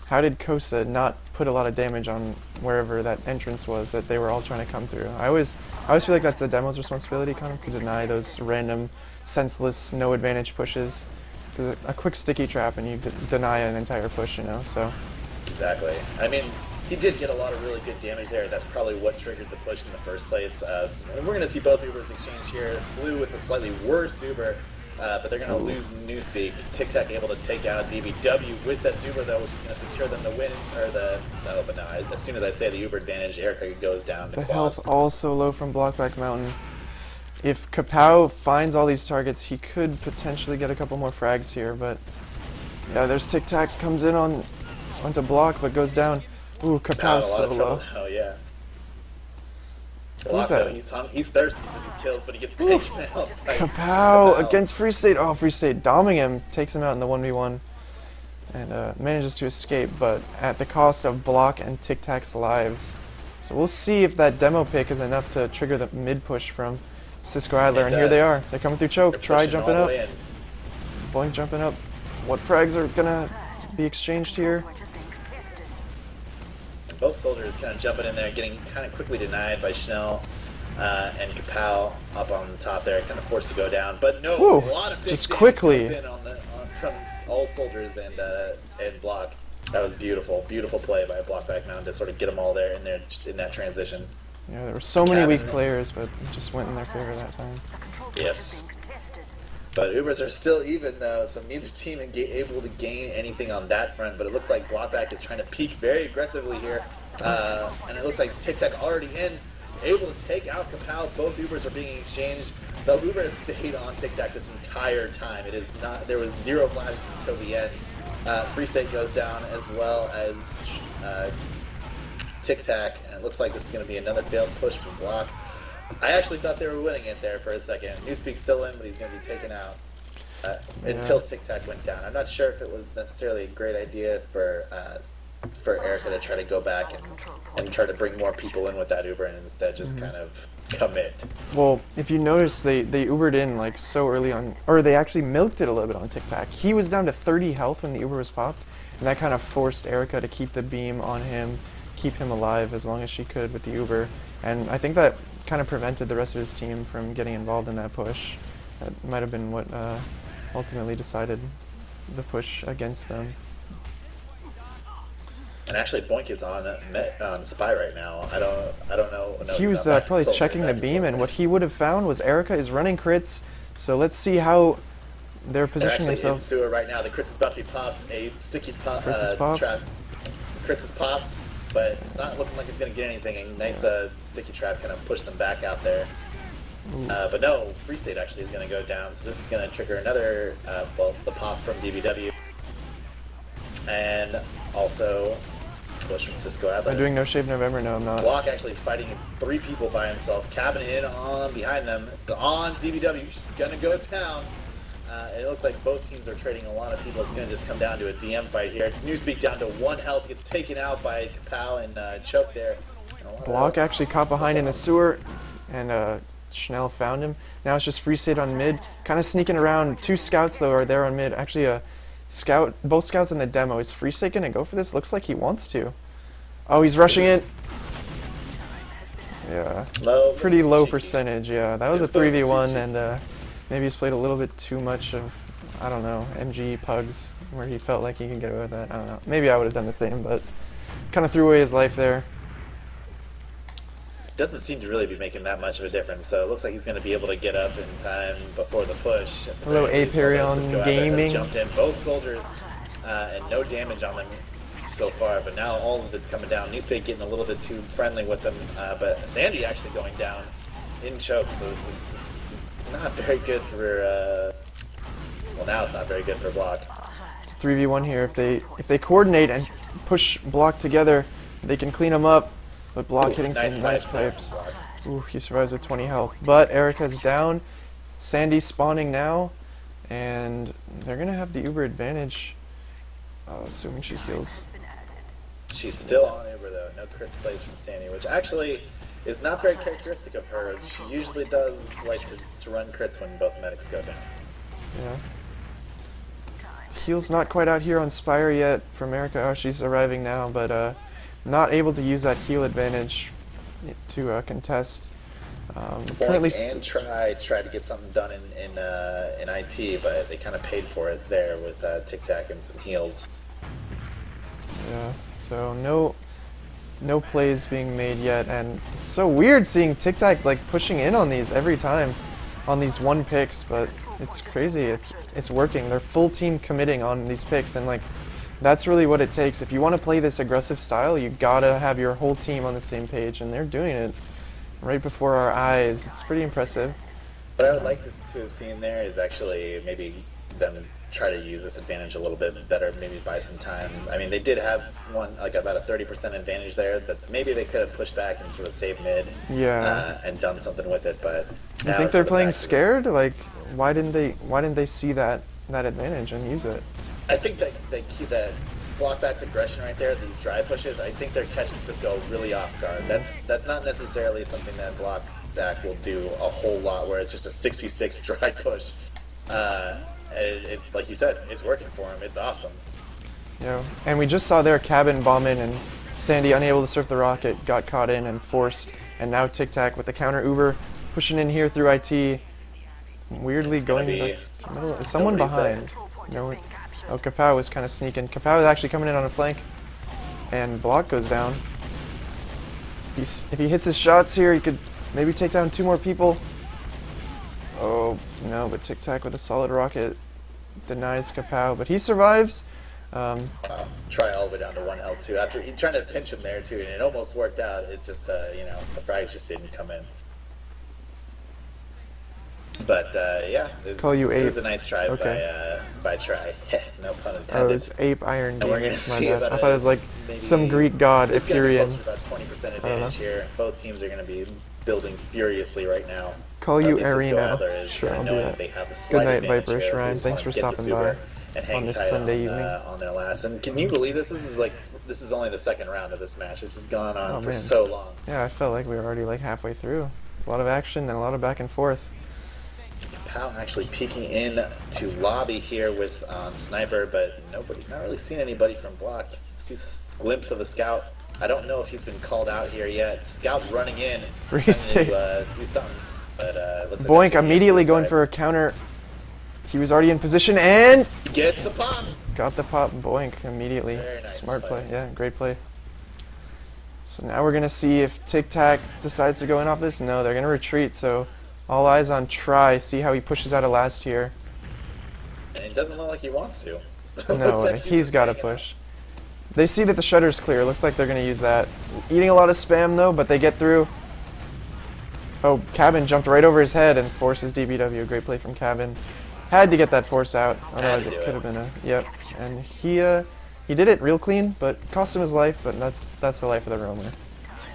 how did Kosa not put a lot of damage on wherever that entrance was that they were all trying to come through? I always feel like that's the demo's responsibility, kind of, to deny those random, senseless, no advantage pushes. Because a quick sticky trap and you deny an entire push, you know. So. Exactly. I mean, he did get a lot of really good damage there. That's probably what triggered the push in the first place. And we're going to see both Ubers exchange here. Blue with a slightly worse Uber, but they're going to lose Newspeak. Tic Tac able to take out DBW with that Uber, though, which is going to secure them the win. As soon as I say the Uber advantage, Erica goes down to The Quas. health all so low from Blockback Mountain. If Kapow finds all these targets, he could potentially get a couple more frags here, but yeah, there's Tic Tac, comes in onto Block, but goes down. Ooh, Kapow's so low. Oh, yeah. Who's Block, that? though, he's thirsty for these kills, but he gets taken out by Kapow against Free State. Oh, Free State doming him, takes him out in the 1v1, and manages to escape, but at the cost of Block and Tic Tac's lives. So we'll see if that demo pick is enough to trigger the mid push from Cisco Adler, and here they are. They're coming through choke. They're Try pushing jumping all up. the way in. Boink jumping up. What frags are gonna be exchanged here? And both soldiers kind of jumping in there, getting kind of quickly denied by Schnell and Kapow up on the top there, kind of forced to go down. But no, Woo, a lot of big just damage quickly. comes in from all soldiers and Block. That was beautiful, beautiful play by Blockback Mountain to sort of get them all there in that transition. Yeah, there were so many Cabin. weak players, but it just went in their favor that time. Yes. But Ubers are still even, though, so neither team able to gain anything on that front. But it looks like Blockback is trying to peak very aggressively here. And it looks like Tic Tac already in, able to take out Kapow. Both Ubers are being exchanged. The Uber has stayed on Tic Tac this entire time. It is not. There was 0 flashes until the end. Free State goes down as well as Tic Tac. And it looks like this is going to be another failed push from Block. I actually thought they were winning it there for a second. Newspeak's still in, but he's going to be taken out until Tic Tac went down. I'm not sure if it was necessarily a great idea for Erica to try to go back and try to bring more people in with that Uber and instead just kind of commit. Well, if you notice, they Ubered in like so early on, or they actually milked it a little bit on Tic Tac. He was down to 30 health when the Uber was popped, and that kind of forced Erica to keep the beam on him, keep him alive as long as she could with the Uber. And I think that kind of prevented the rest of his team from getting involved in that push. That might have been what ultimately decided the push against them. And actually, Boink is on Spy right now. I don't know. No, He was not back to probably Soldier, checking the back to beam, and Soldier. what he would have found was Erica is running crits, So let's see how they're They're positioning actually in themselves. sewer right now. The crits is about to be popped. A sticky pop. Crits is popped. Trap. Crits is popped, but it's not looking like it's going to get anything. A nice sticky trap kind of pushed them back out there. But no, Free State actually is going to go down. So this is going to trigger another, the pop from DBW. And also push from Cisco Adlers. Am I doing No Shave November? No, I'm not. Block actually fighting 3 people by himself. Cabin in on behind them. On DBW. She's going to go down. And it looks like both teams are trading a lot of people. It's going to just come down to a DM fight here. Newspeak down to 1 health. Gets taken out by Kapow and Choke there. Block actually caught behind in the sewer. And Schnell found him. Now it's just Free State on mid. Kind of sneaking around. 2 scouts, though, are there on mid. Actually, scout, both scouts in the demo. Is Free State going to go for this? Looks like he wants to. Oh, he's rushing it. Yeah. Pretty low percentage, yeah. That was a 3v1, and maybe he's played a little bit too much of, I don't know, MG Pugs, where he felt like he could get away with that. I don't know. Maybe I would have done the same, but kind of threw away his life there. Doesn't seem to really be making that much of a difference, so it looks like he's going to be able to get up in time before the push. Hello, Aperion Gaming. Jumped in, both soldiers, and no damage on them so far, but now all of it's coming down. Newspeak getting a little bit too friendly with them, but Sandy actually going down in choke, so this is not very good for, well, now it's not very good for Block. It's a 3v1 here. If they coordinate and push Block together, they can clean them up. But Block hitting some nice pipes. Ooh, he survives with 20 health. But Erica's down. Sandy's spawning now. And they're going to have the Uber advantage. Assuming she heals. She's still on Uber, though. No crits plays from Sandy, which actually is not very characteristic of her. She usually does like to run crits when both medics go down. Yeah. Heal's not quite out here on Spire yet from Erica. Oh, she's arriving now, but not able to use that heal advantage to contest. Currently, and try to get something done in IT, but they kind of paid for it there with Tic Tac and some heals. Yeah, so no plays being made yet, and it's so weird seeing Tic Tac like pushing in on these every time, on these 1 picks, but it's crazy. It's working. They're full team committing on these picks, and like that's really what it takes. If you want to play this aggressive style, you gotta have your whole team on the same page, and they're doing it right before our eyes. It's pretty impressive. What I would like to have seen there is actually maybe them try to use this advantage a little bit better, maybe buy some time. I mean, they did have one, like about a 30% advantage there that maybe they could have pushed back and sort of saved mid, and done something with it. But you think they're playing scared? Like, why didn't they see that advantage and use it? I think that that Blockback's aggression right there, these dry pushes, I think they're catching Cisco really off guard. That's not necessarily something that Blockback will do a whole lot, where it's just a 6v6 dry push. Like you said, it's working for him. It's awesome. Yeah, and we just saw their cabin bomb in, and Sandy, unable to surf the rocket, got caught in and forced. And now Tic Tac with the counter Uber pushing in here through IT. Weirdly going back to the middle. Is someone behind? No. Oh, Kapow was kind of sneaking. Kapow is actually coming in on a flank, and Block goes down. If he hits his shots here, he could maybe take down 2 more people. Oh, no, but Tic Tac with a solid rocket denies Kapow, but he survives. Try all the way down to 1 health, too. After he trying to pinch him there, too, and it almost worked out. It's just, you know, the frags just didn't come in. But, yeah, it was a nice try by Try. No pun intended. Oh, it was Ape Iron Demon. I thought it was like some Greek god, it's Epicurean. It's going to be closer to about 20% advantage here. Both teams are going to be building furiously right now. Call you Arena. Sure, I'll do that. Good night, Viper Shrine. Thanks for stopping by on this Sunday evening. On their last. And can you believe this? This is only the 2nd round of this match. This has gone on for so long. Yeah, I felt like we were already like halfway through. It's a lot of action and a lot of back and forth. Powell actually peeking in to lobby here with Sniper, but not really seeing anybody from Block. Sees a glimpse of a scout. I don't know if he's been called out here yet. Scout running in, trying to do something, but looks like Boink immediately going for a counter. He was already in position and gets the pop. Got the pop. Boink immediately. Very nice Smart play. Yeah, great play. So now we're gonna see if Tic Tac decides to go in off this. No, they're gonna retreat. So All eyes on Try. See how he pushes out of last here. And it doesn't look like he wants to. No way. Like He's got to push. They see that the shutter's clear. Looks like they're going to use that. Eating a lot of spam, though, but they get through. Oh, Cabin jumped right over his head and forces DBW. Great play from Cabin. Had to get that force out. Otherwise, it could have been a... Yep. And he did it real clean, but cost him his life, but that's the life of the roamer.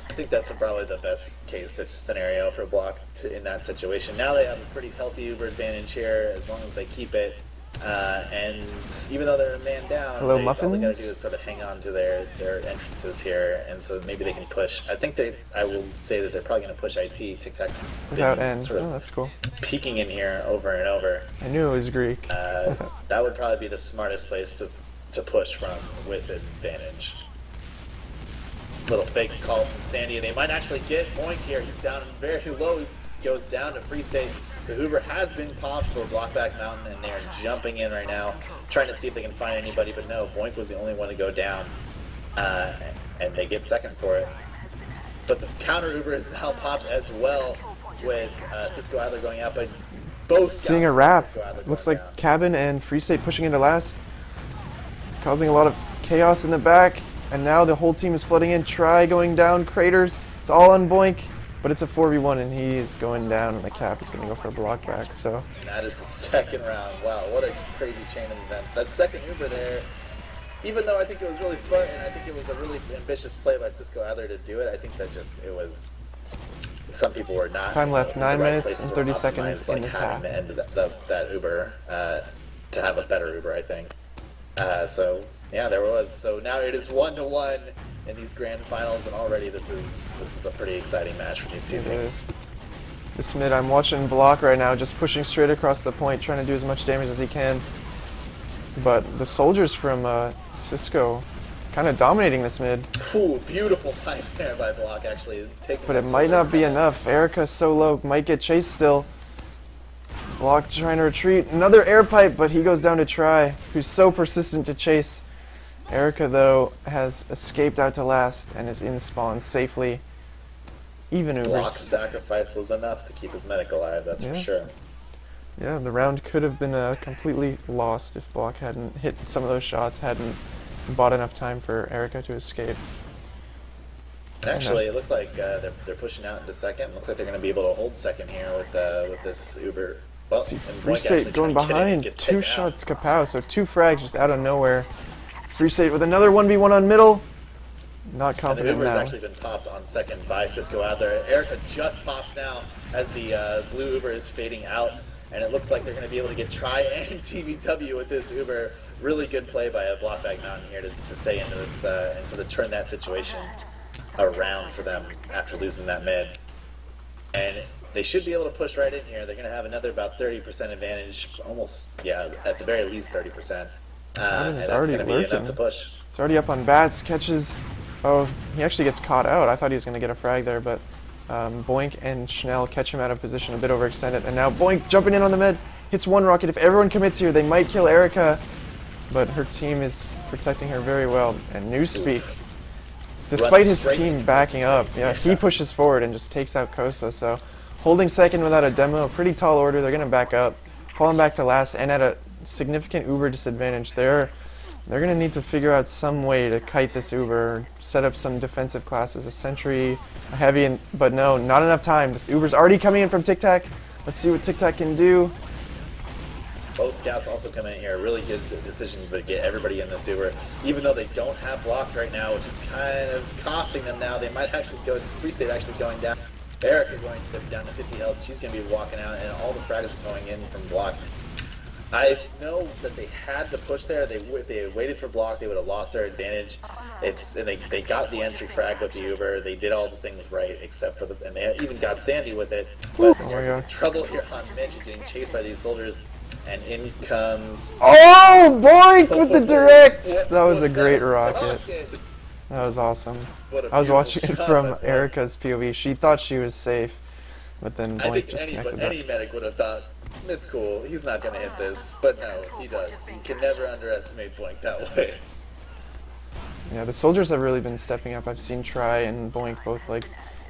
I think that's probably the best case scenario for Block in that situation. Now they have a pretty healthy Uber advantage here, as long as they keep it. And even though they're a man down, Hello, all they got to do Muffins? is sort of hang on to their entrances here, and so maybe they can push. I think I will say that they're probably going to push IT. Tic Tac's Without end. sort of Oh, that's cool. peeking in here over and over. I knew it was Greek. That would probably be the smartest place to push from with advantage. Little fake call from Sandy, and they might actually get Boink here. He's down very low. He goes down to Free State. The Uber has been popped for Blockback Mountain, and they're jumping in right now, trying to see if they can find anybody, but no, Boink was the only one to go down, and they get second for it. But the counter Uber is now popped as well, with Cisco Adler going out, but both Seeing a wrap. Looks like down. Cabin and Free State pushing into last, causing a lot of chaos in the back, and now the whole team is flooding in. Try going down, Craters. It's all on Boink. But it's a 4v1 and he's going down, and the Cap is going to go for a block back. So And that is the second round. Wow, what a crazy chain of events. That second Uber there, even though I think it was really smart and I think it was a really ambitious play by Cisco Adler to do it, I think that it was, some people were not. Time left, in 9 the right minutes place and to 30 optimize, seconds in like, this having half. the end of that Uber to have a better Uber, I think. So yeah, there was. So now it is 1-1 in these grand finals, and already this is a pretty exciting match for these two teams. This mid, I'm watching Block right now, just pushing straight across the point, trying to do as much damage as he can. But the soldiers from Cisco kind of dominating this mid. Ooh, beautiful fight there by Block, actually. But it might not be enough. Erica so low, might get chased still. Block trying to retreat. Another air pipe, but he goes down to Try, who's so persistent to chase. Erica, though, has escaped out to last and is in spawn safely. Even Block's Ubers. sacrifice was enough to keep his medic alive, that's for sure. Yeah, the round could have been completely lost if Block hadn't hit some of those shots, hadn't bought enough time for Erica to escape. And actually, it looks like they're pushing out into second. Looks like they're going to be able to hold second here with this Uber. Well, See, and Free Boink actually State going trying to get in, behind. gets 2 taken out. shots kapow, so 2 frags just out of nowhere. Free State with another 1v1 on middle. Not And the confident Uber has now. actually been popped on second by Cisco Adler. Erica just pops now as the blue Uber is fading out, and it looks like they're going to be able to get Try and TVW with this Uber. Really good play by a Blockback Mountain here to stay into this and sort of turn that situation around for them after losing that mid. And they should be able to push right in here. They're going to have another about 30% advantage, almost, yeah, at the very least 30%. And that's already going to be enough lurking. to push. It's already up on bats, catches... Oh, he actually gets caught out. I thought he was going to get a frag there, but Boink and Schnell catch him out of position, a bit overextended. And now Boink jumping in on the mid, hits 1 rocket. If everyone commits here, they might kill Erica, but her team is protecting her very well. And Newspeak, despite his team backing up, he pushes forward and just takes out Kosa. So holding second without a demo, pretty tall order. They're going to back up, falling back to last, and at a significant Uber disadvantage. They're going to need to figure out some way to kite this Uber, set up some defensive classes, a sentry, a heavy, but no, not enough time. This Uber's already coming in from Tic Tac. Let's see what Tic Tac can do. Both scouts also come in here. Really good decision to get everybody in this Uber. Even though they don't have block right now, which is kind of costing them now. They might actually go, Free State actually going down. Erica going down to 50 health. She's going to be walking out, and all the frags are going in from block. I know that they had to push there. If they had waited for block, they would have lost their advantage. And they got the entry frag with the Uber. They did all the things right, except for and they even got Sandy with it. But there's trouble here on mid. She's getting chased by these soldiers, and in comes. Oh, Boink with the direct. That was a great rocket. That was awesome. I was watching it from Erica's POV. She thought she was safe, but then Boink just connected that. Any medic would have thought, it's cool, he's not going to hit this. But no, he does. You can never underestimate Boink that way. Yeah, the soldiers have really been stepping up. I've seen Try and Boink both like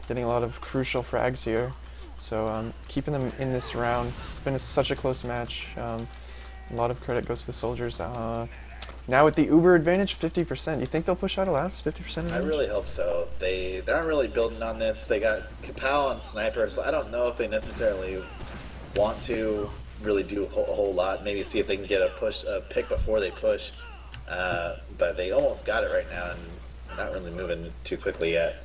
getting a lot of crucial frags here. So keeping them in this round, it's been such a close match. A lot of credit goes to the soldiers. Now with the Uber advantage, 50%. You think they'll push out a last 50% advantage? I really hope so. They aren't really building on this. They got Kapow and Sniper, so I don't know if they necessarily want to really do a whole lot. Maybe see if they can get a pick before they push. But they almost got it right now, and they're not really moving too quickly yet.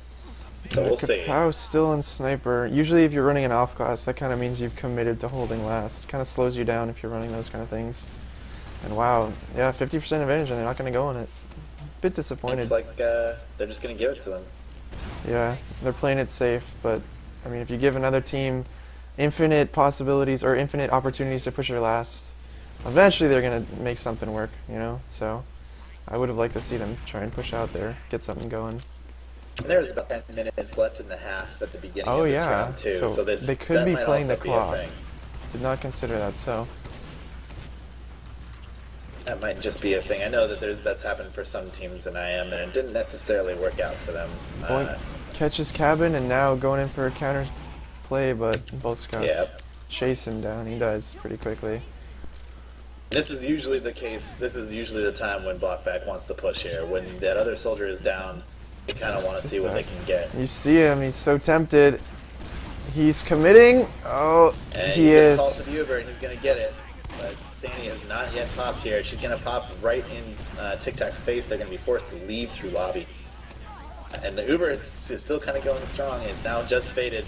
So we'll see. Kapow still in Sniper. Usually if you're running an off class, that kind of means you've committed to holding last. Kind of slows you down if you're running those kind of things. And wow, yeah, 50% advantage, and they're not going to go on it. Bit disappointed. It's like they're just going to give it to them. Yeah, they're playing it safe, but I mean, if you give another team infinite possibilities or infinite opportunities to push your last, eventually they're going to make something work, you know? So I would have liked to see them try and push out there, get something going. And there was about 10 minutes left in the half at the beginning of this round, too. So they could be playing the clock. Did not consider that, so. That might just be a thing. I know that that's happened for some teams in IM, and it didn't necessarily work out for them. Catches Cabin, and now going in for a counter play, but both scouts chase him down. He dies pretty quickly. This is usually the case. This is usually the time when Blockback wants to push here. When that other soldier is down, they kind of want to see what they can get. You see him. He's so tempted. He's committing. Oh, and he is. He's going to call to the Uber, and he's going to get it. But Sandy has not yet popped here. She's going to pop right in Tic Tac's face. They're going to be forced to leave through lobby. And the Uber is still kind of going strong. It's now just faded.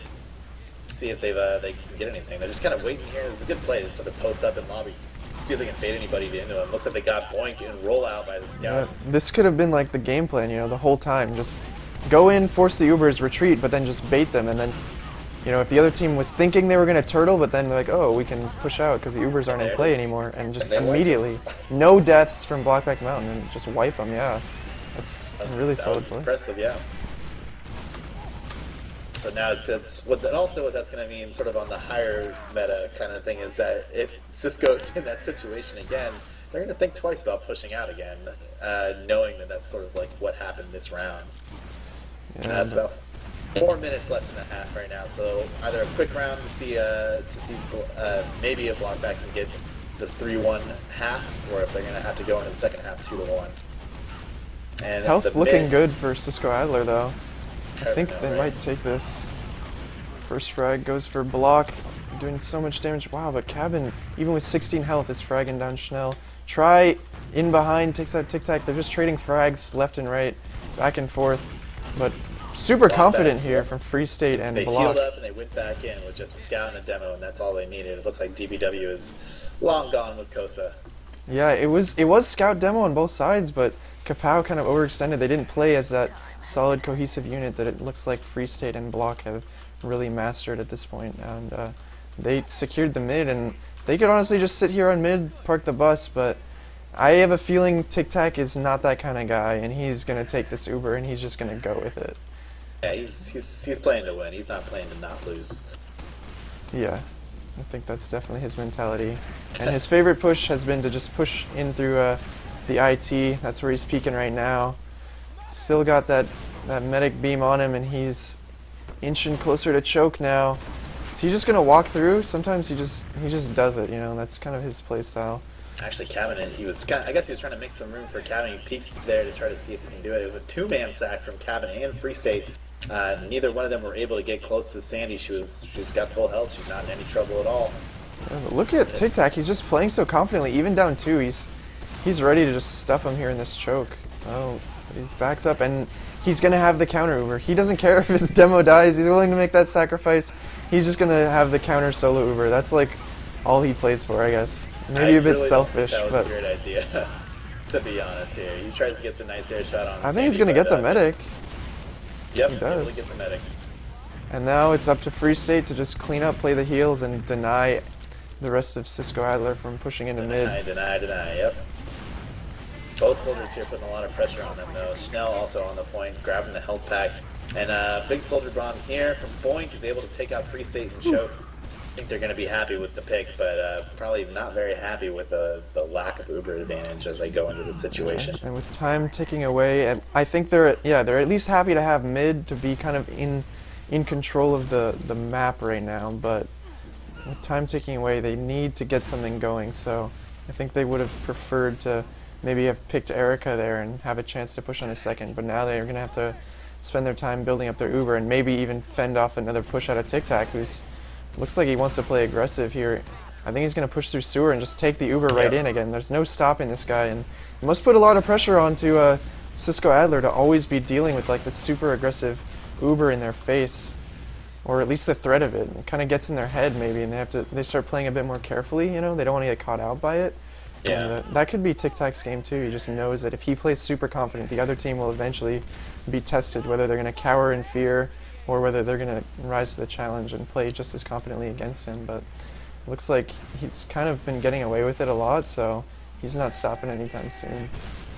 See if they can get anything. They're just kind of waiting here. It's a good play to sort of post up in lobby. See if they can fade anybody into him. Looks like they got Boink and roll out by the scouts. Yeah, this could have been like the game plan, you know, the whole time. Just go in, force the Ubers, retreat, but then just bait them, and then, you know, if the other team was thinking they were going to turtle, but then they're like, oh, we can push out because the Ubers aren't in play anymore, and just immediately, no deaths from Blockback Mountain, and just wipe them, yeah. That's really solid play. Impressive, yeah. So now what that's going to mean, sort of on the higher meta kind of thing, is that if Cisco's in that situation again, they're going to think twice about pushing out again, knowing that that's sort of like what happened this round. Yeah, it's about 4 minutes left in the half right now, so either a quick round to see maybe if Blockback can get the 3-1 half, or if they're going to have to go into the second half 2-1. And health looking good for Cisco Adler though. I think they might take this. First frag goes for Block, doing so much damage. Wow, but Cabin, even with 16 health, is fragging down Schnell. Try in behind, takes out Tic Tac. They're just trading frags left and right, back and forth. But super confident here from Free State and Block. They healed up and they went back in with just a scout and a demo, and that's all they needed. It looks like DBW is long gone with Kosa. Yeah, it was scout demo on both sides, but Kapow kind of overextended. They didn't play as that solid cohesive unit that it looks like Free State and Block have really mastered at this point. And they secured the mid, and they could honestly just sit here on mid, park the bus, but I have a feeling Tic Tac is not that kind of guy, and he's going to take this Uber and he's just going to go with it. Yeah, he's playing to win. He's not playing to not lose. Yeah, I think that's definitely his mentality. And his favorite push has been to just push in through the IT. That's where he's peaking right now. Still got that medic beam on him, and he's inching closer to choke now. Is he just gonna walk through? Sometimes he just does it, you know. That's kind of his play style. Actually, Cabin, I guess he was trying to make some room for Cabin. He peeks there to try to see if he can do it. It was a two-man sack from Cabin and Free State. Neither one of them were able to get close to Sandy. She's got full health. She's not in any trouble at all. Yeah, but look at Tic Tac. He's just playing so confidently. Even down 2, he's ready to just stuff him here in this choke. Oh, but he's backed up, and he's going to have the counter Uber. He doesn't care if his demo dies. He's willing to make that sacrifice. He's just going to have the counter solo Uber. That's like all he plays for, I guess. Maybe a bit selfish, that was but a great idea, to be honest here. He tries to get the nice air shot on I think he's going to get the medic. Yep, he does. Able to get the medic. And now it's up to Free State to just clean up, play the heals, and deny the rest of Cisco Adler from pushing into mid. Deny, yep. Both soldiers here putting a lot of pressure on them, though. Schnell also on the point, grabbing the health pack. And big soldier bomb here from Boink is able to take out Free State and choke. I think they're going to be happy with the pick, but probably not very happy with the lack of Uber advantage as they go into the situation. And with time ticking away, and I think they're at least happy to have mid to be kind of in in control of the map right now, but with time ticking away, they need to get something going. So I think they would have preferred to maybe have picked Erica there and have a chance to push on a second, but now they're going to have to spend their time building up their Uber and maybe even fend off another push out of Tic Tac, who's looks like he wants to play aggressive here. I think he's going to push through sewer and just take the Uber right in again. There's no stopping this guy, and it must put a lot of pressure onto Cisco Adler to always be dealing with like the super aggressive Uber in their face, or at least the threat of it. It kind of gets in their head maybe, and they start playing a bit more carefully. You know, they don't want to get caught out by it. Yeah. And, that could be Tic Tac's game too. He just knows that if he plays super confident, the other team will eventually be tested, whether they're going to cower in fear or whether they're going to rise to the challenge and play just as confidently against him. But it looks like he's kind of been getting away with it a lot, so he's not stopping anytime soon.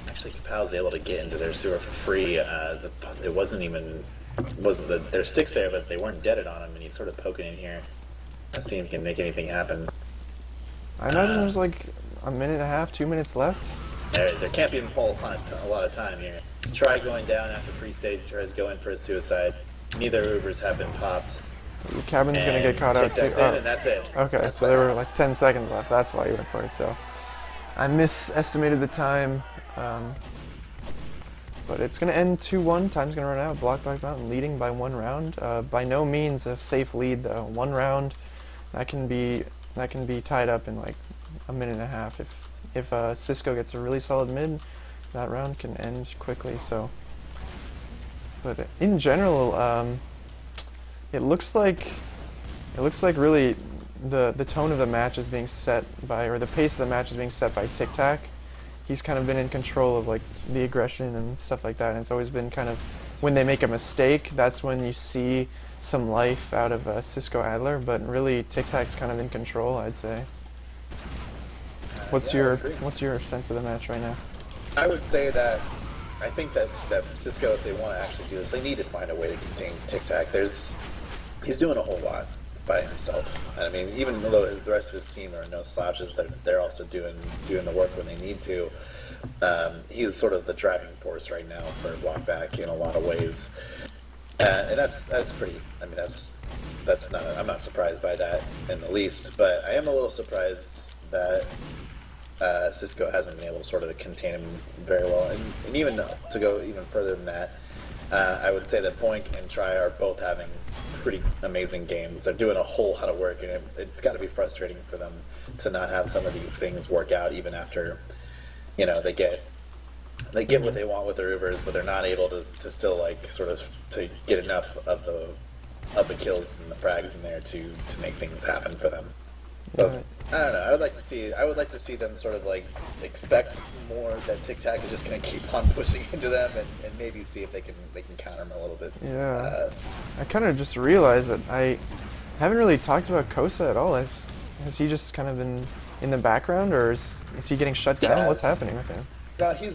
Actually, Kapow was able to get into their sewer for free. It wasn't their sticks there, but they weren't deaded on him, and he's sort of poking in here. Let's see if he can make anything happen. I imagine there's like a minute and a half, 2 minutes left. There can't be a whole lot of time here. Try going down after free state, tries going for a suicide. Neither Ubers have been popped. The cabin's going to get caught out too. In, and that's it. Okay, that's so there were like 10 seconds left. That's why you went for it. So I misestimated the time. But it's going to end 2-1. Time's going to run out. Blockback Mountain leading by 1 round. By no means a safe lead though. 1 round, that can be tied up in like a minute and a half. If Cisco gets a really solid mid, that round can end quickly. So, but in general, it looks like really the tone of the match is being set by, or the pace of the match is being set by Tic Tac. He's kind of been in control of like the aggression and stuff like that, and it's always been kind of when they make a mistake, that's when you see some life out of Cisco Adler. But really, Tic Tac's kind of in control, I'd say. What's your sense of the match right now? I would say that I think that Cisco, if they want to actually do this, they need to find a way to contain Tic Tac. He's doing a whole lot by himself. And I mean, even though the rest of his team are no slouches, they're also doing the work when they need to. He's sort of the driving force right now for Blockback in a lot of ways, and that's pretty. I mean, that's not. I'm not surprised by that in the least, but I am a little surprised that Cisco hasn't been able to sort of contain him very well, and even to go even further than that, I would say that Boink and Try are both having pretty amazing games. They're doing a whole lot of work, and it's got to be frustrating for them to not have some of these things work out, even after, you know, they get what they want with their Ubers, but they're not able to still like sort of to get enough of the kills and the frags in there to make things happen for them. But I don't know. I would like to see them sort of like expect more that Tic Tac is just going to keep on pushing into them, and maybe see if they can counter them a little bit. Yeah. I kind of just realized that I haven't really talked about Kosa at all. Has he just kind of been in the background, or is he getting shut down? Yeah, what's happening with him? No, he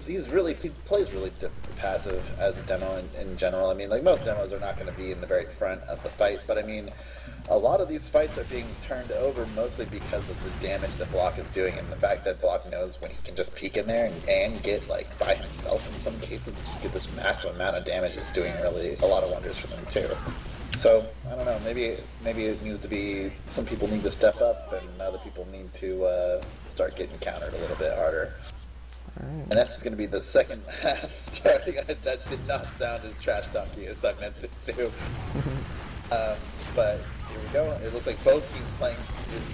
plays really passive as a demo in general. I mean, like most demos are not going to be in the very front of the fight, but I mean, a lot of these fights are being turned over mostly because of the damage that Block is doing, and the fact that Block knows when he can just peek in there and get like by himself in some cases, just get this massive amount of damage is doing really a lot of wonders for them too. So I don't know. Maybe it needs to be some people need to step up, and other people need to start getting countered a little bit harder. And this is going to be the second half starting. That did not sound as trash donkey as I meant it to. But here we go. It looks like both teams playing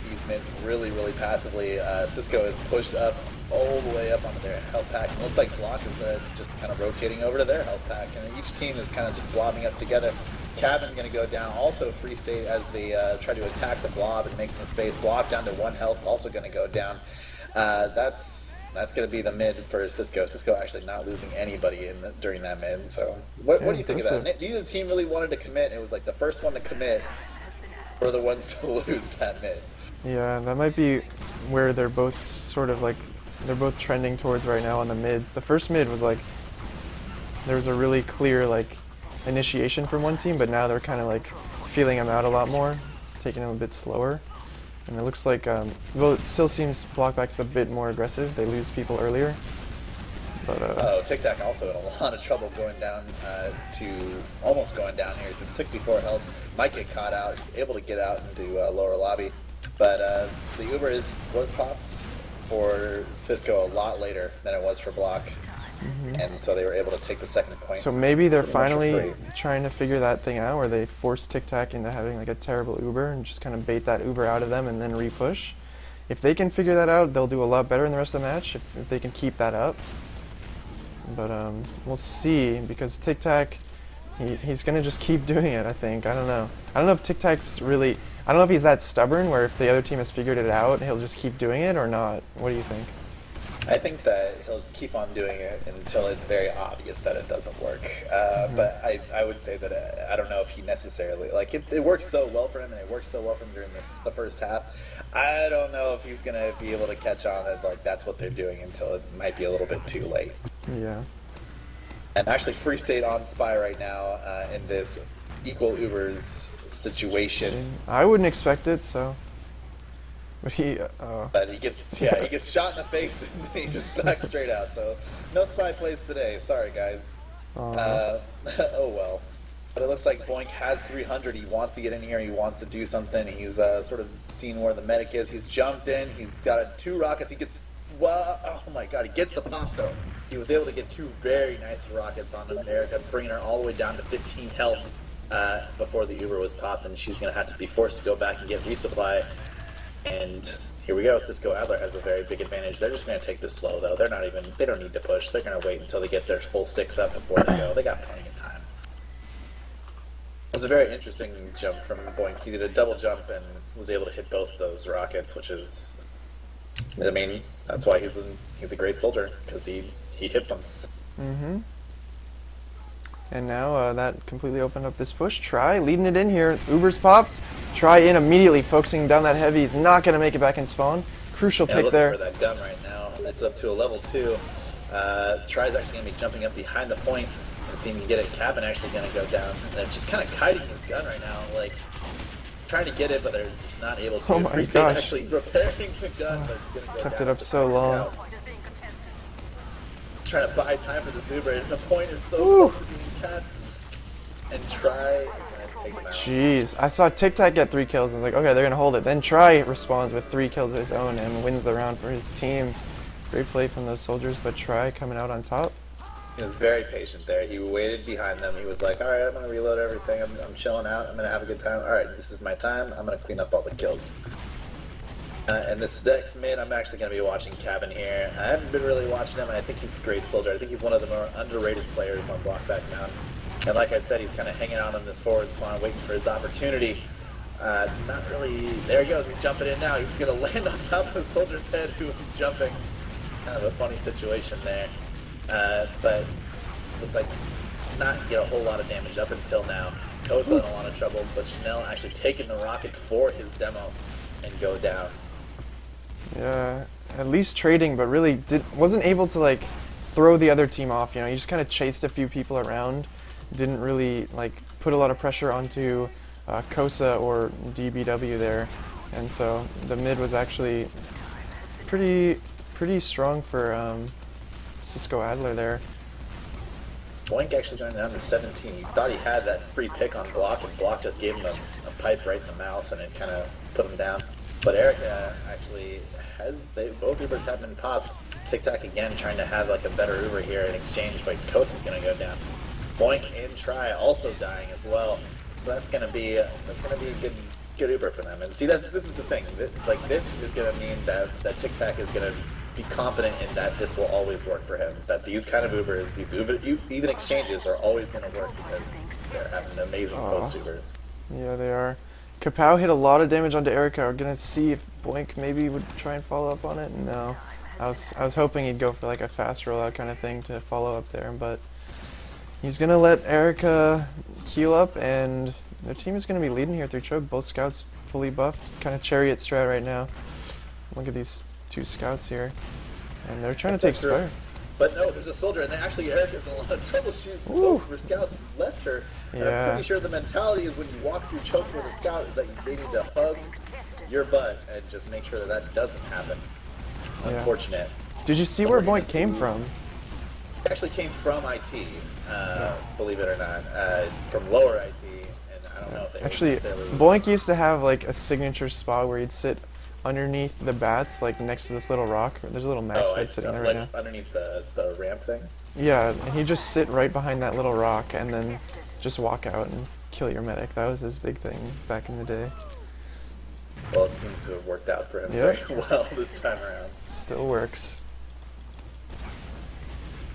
these mids really, really passively. Cisco is pushed up all the way up onto their health pack. It looks like Block is just kind of rotating over to their health pack, and each team is kind of just blobbing up together. Cabin going to go down. Also free state as they try to attack the blob and make some space. Block down to 1 health, also going to go down. That's going to be the mid for Cisco. Cisco actually not losing anybody during that mid. So what do you think of that? Neither team really wanted to commit. It was like the first one to commit were the ones to lose that mid. Yeah, that might be where they're both sort of like, they're both trending towards right now on the mids. The first mid was like, there was a really clear like initiation from one team, but now they're kind of like feeling them out a lot more, taking them a bit slower. And it looks like, well, it still seems Blockback's a bit more aggressive. They lose people earlier. But oh, Tic Tac also in a lot of trouble going down to almost going down here. It's at 64 health. Might get caught out, able to get out into lower lobby. But the Uber was popped for Cisco a lot later than it was for Block. And so they were able to take the second point. So maybe they're finally trying to figure that thing out where they force Tic Tac into having like a terrible Uber and just kind of bait that Uber out of them and then re-push. If they can figure that out, they'll do a lot better in the rest of the match if they can keep that up. But we'll see, because Tic Tac, he's going to just keep doing it, I think. I don't know. I don't know if Tic Tac's really... I don't know if he's that stubborn where if the other team has figured it out, he'll just keep doing it or not. What do you think? I think that he'll just keep on doing it until it's very obvious that it doesn't work. But I would say that I don't know if he necessarily... Like, it worked so well for him, and it worked so well for him during the first half. I don't know if he's going to be able to catch on that like that's what they're doing until it might be a little bit too late. Yeah. And actually, Free State on Spy right now in this equal Ubers situation. I wouldn't expect it, so... But he gets shot in the face and then he just backs straight out. So no Spy plays today. Sorry, guys. Oh well. But it looks like Boink has 300. He wants to get in here. He wants to do something. He's sort of seen where the medic is. He's jumped in. He's got 2 rockets. He gets... Oh my god, he gets the pop though. He was able to get 2 very nice rockets on Erica, bringing her all the way down to 15 health before the Uber was popped, and she's going to have to be forced to go back and get resupply. And here we go. Cisco Adler has a very big advantage. They're just going to take this slow though. They don't need to push. They're going to wait until they get their full 6 up before they go. They got plenty of time. It was a very interesting jump from Boink. He did a double jump and was able to hit both those rockets, which is, I mean, that's why he's a great soldier, because he hits them. Mm-hmm. And now that completely opened up this push. Try leading it in here. Uber's popped. Try in immediately, focusing down that heavy. He's not going to make it back in spawn. Crucial pick there. For that gun right now. It's up to a level 2. Try's actually going to be jumping up behind the point and seeing if he can get it. Cabin actually going to go down. And they're just kind of kiting his gun right now, like trying to get it, but they're just not able to. Oh my gosh. Actually repairing the gun, but it's going to go kept down. it up so long. Trying to buy time for this Uber, and the point is so close to being catched. And Try is going to take him out. Jeez, I saw Tic Tac get 3 kills. I was like, okay, they're going to hold it. Then Try responds with 3 kills of his own and wins the round for his team. Great play from those soldiers, but Try coming out on top. He was very patient there. He waited behind them. He was like, all right, I'm going to reload everything. I'm chilling out. I'm going to have a good time. All right, this is my time. I'm going to clean up all the kills. And this next mid, I'm actually going to be watching Cabin here. I haven't been really watching him, and I think he's a great soldier. I think he's one of the more underrated players on Blockback now. And like I said, he's kind of hanging out on this forward spawn, waiting for his opportunity. Not really... There he goes. He's jumping in now. He's going to land on top of the soldier's head who was jumping. It's kind of a funny situation there. But looks like not get a whole lot of damage up until now. Kosa in a lot of trouble, but Schnell actually taking the rocket for his demo and go down. Yeah, at least trading, but really wasn't able to like throw the other team off. You know, he just kind of chased a few people around. Didn't really like put a lot of pressure onto Kosa or DBW there, and so the mid was actually pretty strong for Cisco Adler there. Boink actually going down to 17. He thought he had that free pick on Block, and Block just gave him a pipe right in the mouth, and it kind of put him down. But Erica actually both Ubers have been popped. Tic Tac again trying to have like a better Uber here in exchange, but Kosa's going to go down. Boink and Try also dying as well. So that's going to be a good Uber for them. And see, this is the thing. This is going to mean that Tic Tac is going to be confident in that this will always work for him. That these kind of Ubers, these even exchanges, are always going to work because they're having amazing post Ubers. Yeah, they are. Kapow hit a lot of damage onto Erica. We're gonna see if Boink maybe would try and follow up on it. No, I was hoping he'd go for like a fast rollout kind of thing to follow up there, but he's gonna let Erica heal up, and their team is gonna be leading here through choke. Both scouts fully buffed, kind of chariot strat right now. Look at these 2 scouts here, and they're trying to take Spire. But no, there's a soldier, and actually Erica's in a lot of trouble. Both of her scouts left her. And I'm pretty sure the mentality is when you walk through choke with a scout is that they need to hug your butt and just make sure that doesn't happen. Yeah. Unfortunate. Did you see where Boink came from? actually came from IT, believe it or not, from lower IT, and I don't know if they Actually, necessarily... Boink used to have like a signature spot where he'd sit underneath the bats, like next to this little rock. There's a little match that's sitting there right now. Underneath the ramp thing? Yeah, and he'd just sit right behind that little rock and then just walk out and kill your medic. That was his big thing back in the day. Well, it seems to have worked out for him very well this time around. Still works.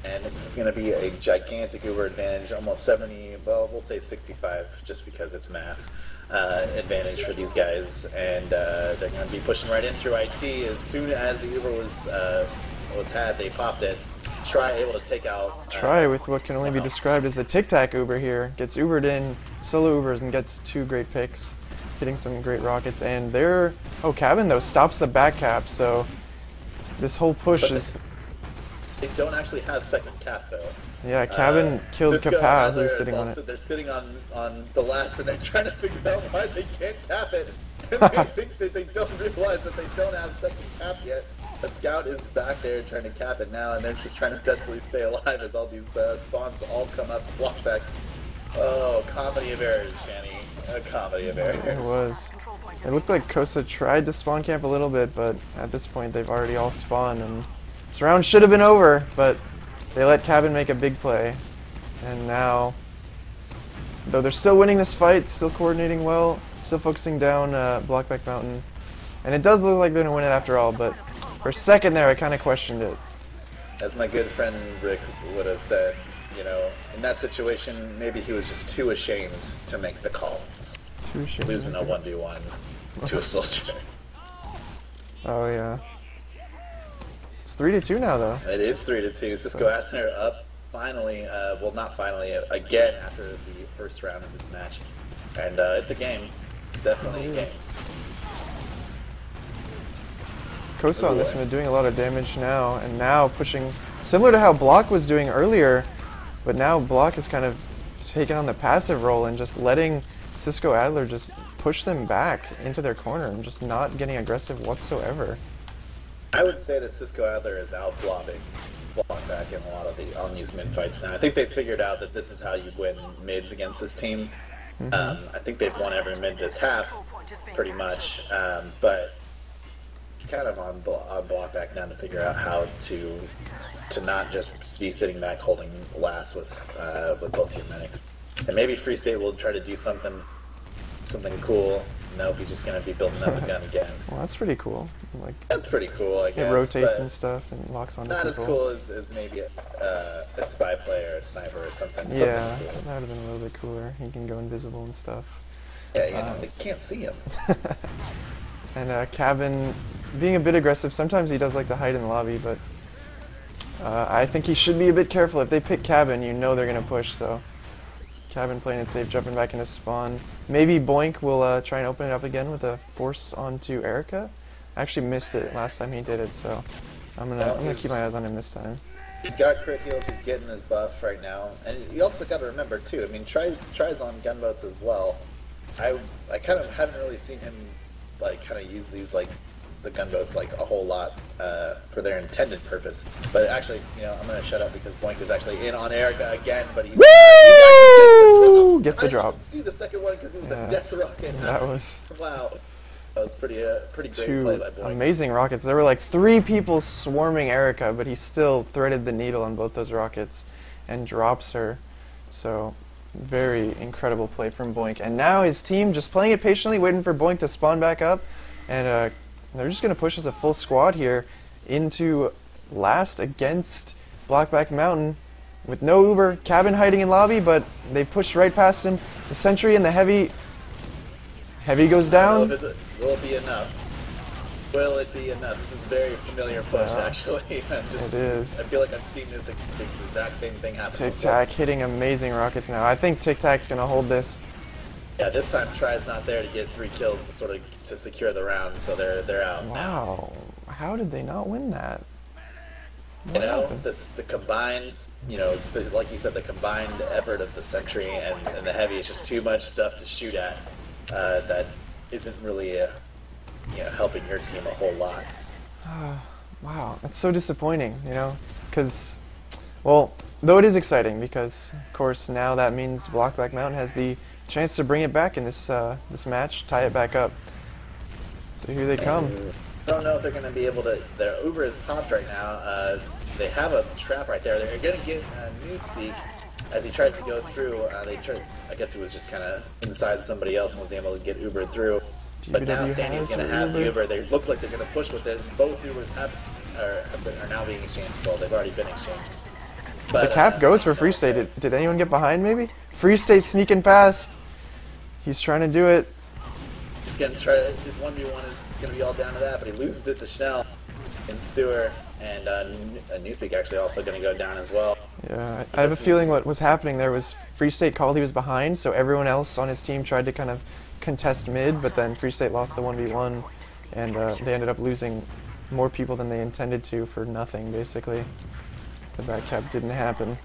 And it's going to be a gigantic Uber advantage, almost 70, well, we'll say 65, just because it's math, advantage for these guys. And they're going to be pushing right in through IT. As soon as the Uber was had, they popped it. Try able to take out... Try with what can only be described as a tic-tac Uber here. Gets Ubered in, solo Ubers, and gets 2 great picks, hitting some great rockets. And they're... Oh, Cabin, though, stops the back cap, so this whole push is... They don't actually have second cap, though. Yeah, Cabin killed Cisco Kappa, who's sitting on it. They're sitting on the last, and they're trying to figure out why they can't cap it. And they think that they don't realize that they don't have second cap yet. A scout is back there trying to cap it now, and they're just trying to desperately stay alive as all these spawns all come up. Blockback. Oh, comedy of errors, Fanny. A comedy of errors. It was. It looked like Kosa tried to spawn camp a little bit, but at this point they've already all spawned, and this round should have been over, but they let Cabin make a big play. And now, though they're still winning this fight, still coordinating well, still focusing down Blockback Mountain. And it does look like they're going to win it after all, but for a second there I kind of questioned it. As my good friend Rick would have said, you know, in that situation, maybe he was just too ashamed to make the call. Too ashamed. Losing a 1v1 to a soldier. Oh yeah. It's 3-2 now, though. It is 3-2. Cisco Adler up finally. Well, not finally. Again after the first round of this match, and it's a game. It's definitely a game. Kosa on this one doing a lot of damage now, and now pushing similar to how Block was doing earlier, but now Block is kind of taking on the passive role and just letting Cisco Adler just push them back into their corner and just not getting aggressive whatsoever. I would say that Cisco Adler is out-blobbing Blockback in a lot of on these mid fights now. I think they figured out that this is how you win mids against this team. I think they've won every mid this half, pretty much, but it's kind of on Blockback now to figure out how to not just be sitting back holding last with both your medics. And maybe Free State will try to do something cool. Nope, he's just going to be building up a gun again. Well, that's pretty cool. Like, that's pretty cool, I guess. It rotates and stuff and locks onto not people. Not as cool as maybe a spy player, a sniper, or something. Yeah, cool. That would have been a little bit cooler. He can go invisible and stuff. Yeah, you know, they can't see him. And Cabin being a bit aggressive. Sometimes he does like to hide in the lobby, but I think he should be a bit careful. If they pick Cabin, you know they're going to push, so Cabin playing it safe, jumping back into spawn. Maybe Boink will try and open it up again with a force onto Erica. I actually missed it last time he did it, so I'm gonna keep my eyes on him this time. He's got crit heals, he's getting his buff right now. And you also got to remember too, I mean, tries on gunboats as well. I kind of haven't really seen him like kind of use these like the gunboats like a whole lot for their intended purpose. But actually, you know, I'm gonna shut up because Boink is actually in on Erica again, but he gets the drop. I didn't see the second one because it was a death rocket. That was wow. That was pretty great play by Boink. Amazing rockets. There were like 3 people swarming Erica, but he still threaded the needle on both those rockets and drops her. So very incredible play from Boink. And now his team just playing it patiently, waiting for Boink to spawn back up, and they're just going to push as a full squad here into last against Blockback Mountain with no Uber. Cabin hiding in lobby, but they've pushed right past him. The sentry and the heavy goes down. Will it be enough? Will it be enough? This is a very familiar push, actually. It is. I feel like I've seen this exact same thing happen. Tic-Tac hitting amazing rockets now. I think Tic-Tac's going to hold this. Yeah, this time Try's not there to get 3 kills to sort of to secure the round, so they're out. Wow, how did they not win that? You know, the combined, you know, it's like you said, the combined effort of the sentry and the heavy is just too much stuff to shoot at that isn't really you know, helping your team a whole lot. Wow, that's so disappointing, you know, because Well, though it is exciting because, of course, now that means Blockback Mountain has the chance to bring it back in this match, tie it back up. So here they come. I don't know if they're going to be able to. Their Uber is popped right now. They have a trap right there. They're going to get Newspeak as he tries to go through. I guess he was just kind of inside somebody else and was able to get Uber through. But now Sandy's going to have the Uber. They look like they're going to push with it. Both Ubers are now being exchanged. Well, they've already been exchanged. But, the cap goes for Free State. Did anyone get behind, maybe? Free State sneaking past. He's trying to do it. He's going to try his 1v1. It's going to be all down to that, but he loses it to Schnell and Sewer. And Newspeak actually also going to go down as well. Yeah, I have a feeling what was happening there was Free State called he was behind, so everyone else on his team tried to kind of contest mid, but then Free State lost the 1v1, and they ended up losing more people than they intended to for nothing, basically. The back cap didn't happen.